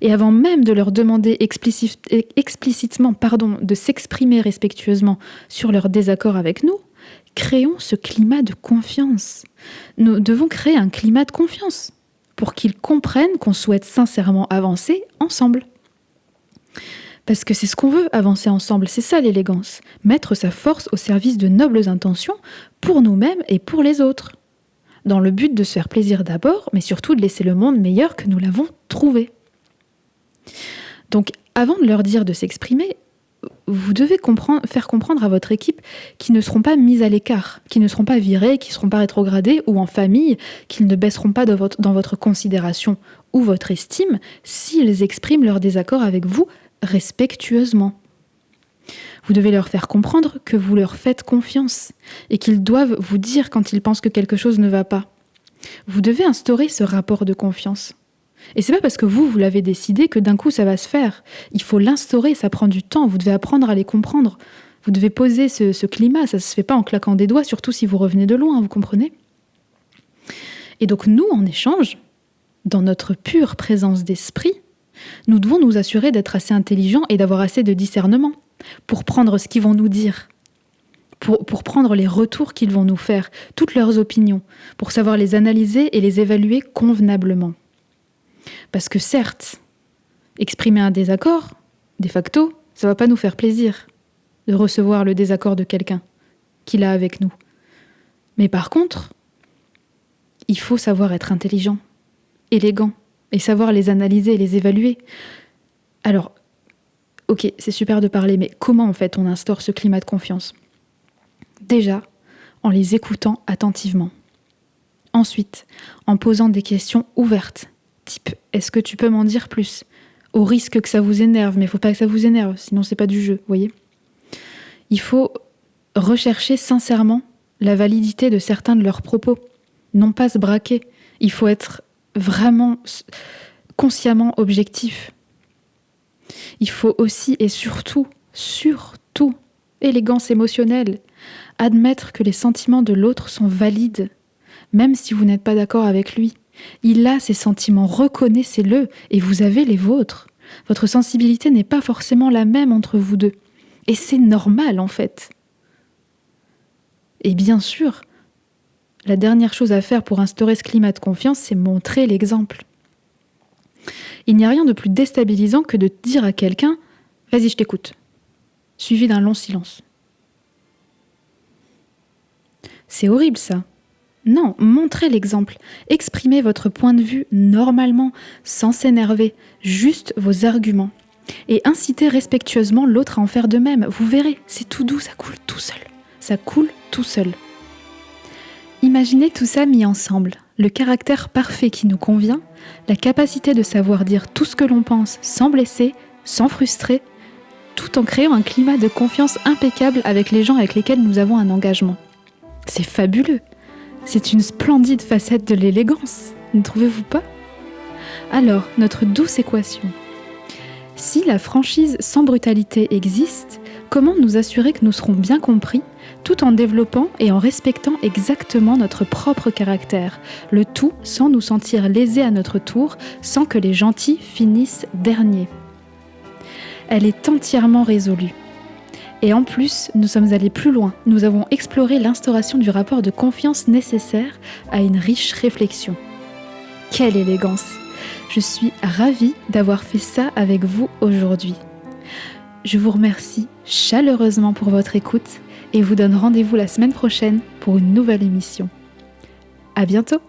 Et avant même de leur demander explicitement de s'exprimer respectueusement sur leur désaccord avec nous, créons ce climat de confiance. Nous devons créer un climat de confiance pour qu'ils comprennent qu'on souhaite sincèrement avancer ensemble. Parce que c'est ce qu'on veut, avancer ensemble, c'est ça l'élégance. Mettre sa force au service de nobles intentions pour nous-mêmes et pour les autres. Dans le but de se faire plaisir d'abord, mais surtout de laisser le monde meilleur que nous l'avons trouvé. Donc, avant de leur dire de s'exprimer, vous devez faire comprendre à votre équipe qu'ils ne seront pas mis à l'écart, qu'ils ne seront pas virés, qu'ils ne seront pas rétrogradés ou en famille, qu'ils ne baisseront pas dans votre considération ou votre estime s'ils expriment leur désaccord avec vous respectueusement. Vous devez leur faire comprendre que vous leur faites confiance et qu'ils doivent vous dire quand ils pensent que quelque chose ne va pas. Vous devez instaurer ce rapport de confiance. Et c'est pas parce que vous l'avez décidé que d'un coup ça va se faire. Il faut l'instaurer, ça prend du temps, vous devez apprendre à les comprendre. Vous devez poser ce climat, ça se fait pas en claquant des doigts, surtout si vous revenez de loin, vous comprenez ? Et donc nous, en échange, dans notre pure présence d'esprit, nous devons nous assurer d'être assez intelligents et d'avoir assez de discernement pour prendre ce qu'ils vont nous dire, pour prendre les retours qu'ils vont nous faire, toutes leurs opinions, pour savoir les analyser et les évaluer convenablement. Parce que certes, exprimer un désaccord, de facto, ça ne va pas nous faire plaisir de recevoir le désaccord de quelqu'un qu'il a avec nous. Mais par contre, il faut savoir être intelligent, élégant, et savoir les analyser et les évaluer. Alors, ok, c'est super de parler, mais comment en fait on instaure ce climat de confiance ? Déjà, en les écoutant attentivement. Ensuite, en posant des questions ouvertes, type « Est-ce que tu peux m'en dire plus ?» Au risque que ça vous énerve, mais il ne faut pas que ça vous énerve, sinon c'est pas du jeu, vous voyez ? Il faut rechercher sincèrement la validité de certains de leurs propos, non pas se braquer. Il faut être vraiment consciemment objectif. Il faut aussi et surtout, élégance émotionnelle, admettre que les sentiments de l'autre sont valides, même si vous n'êtes pas d'accord avec lui. Il a ses sentiments, reconnaissez-le, et vous avez les vôtres. Votre sensibilité n'est pas forcément la même entre vous deux. Et c'est normal, en fait. Et bien sûr, la dernière chose à faire pour instaurer ce climat de confiance, c'est montrer l'exemple. Il n'y a rien de plus déstabilisant que de dire à quelqu'un « Vas-y, je t'écoute », suivi d'un long silence. C'est horrible, ça. Non, montrez l'exemple. Exprimez votre point de vue normalement, sans s'énerver, juste vos arguments. Et incitez respectueusement l'autre à en faire de même. Vous verrez, c'est tout doux, ça coule tout seul. Ça coule tout seul. Imaginez tout ça mis ensemble. Le caractère parfait qui nous convient, la capacité de savoir dire tout ce que l'on pense sans blesser, sans frustrer, tout en créant un climat de confiance impeccable avec les gens avec lesquels nous avons un engagement. C'est fabuleux. C'est une splendide facette de l'élégance, ne trouvez-vous pas ? Alors, notre douce équation. Si la franchise sans brutalité existe, comment nous assurer que nous serons bien compris, tout en développant et en respectant exactement notre propre caractère, le tout sans nous sentir lésés à notre tour, sans que les gentils finissent derniers ? Elle est entièrement résolue. Et en plus, nous sommes allés plus loin. Nous avons exploré l'instauration du rapport de confiance nécessaire à une riche réflexion. Quelle élégance! Je suis ravie d'avoir fait ça avec vous aujourd'hui. Je vous remercie chaleureusement pour votre écoute et vous donne rendez-vous la semaine prochaine pour une nouvelle émission. À bientôt!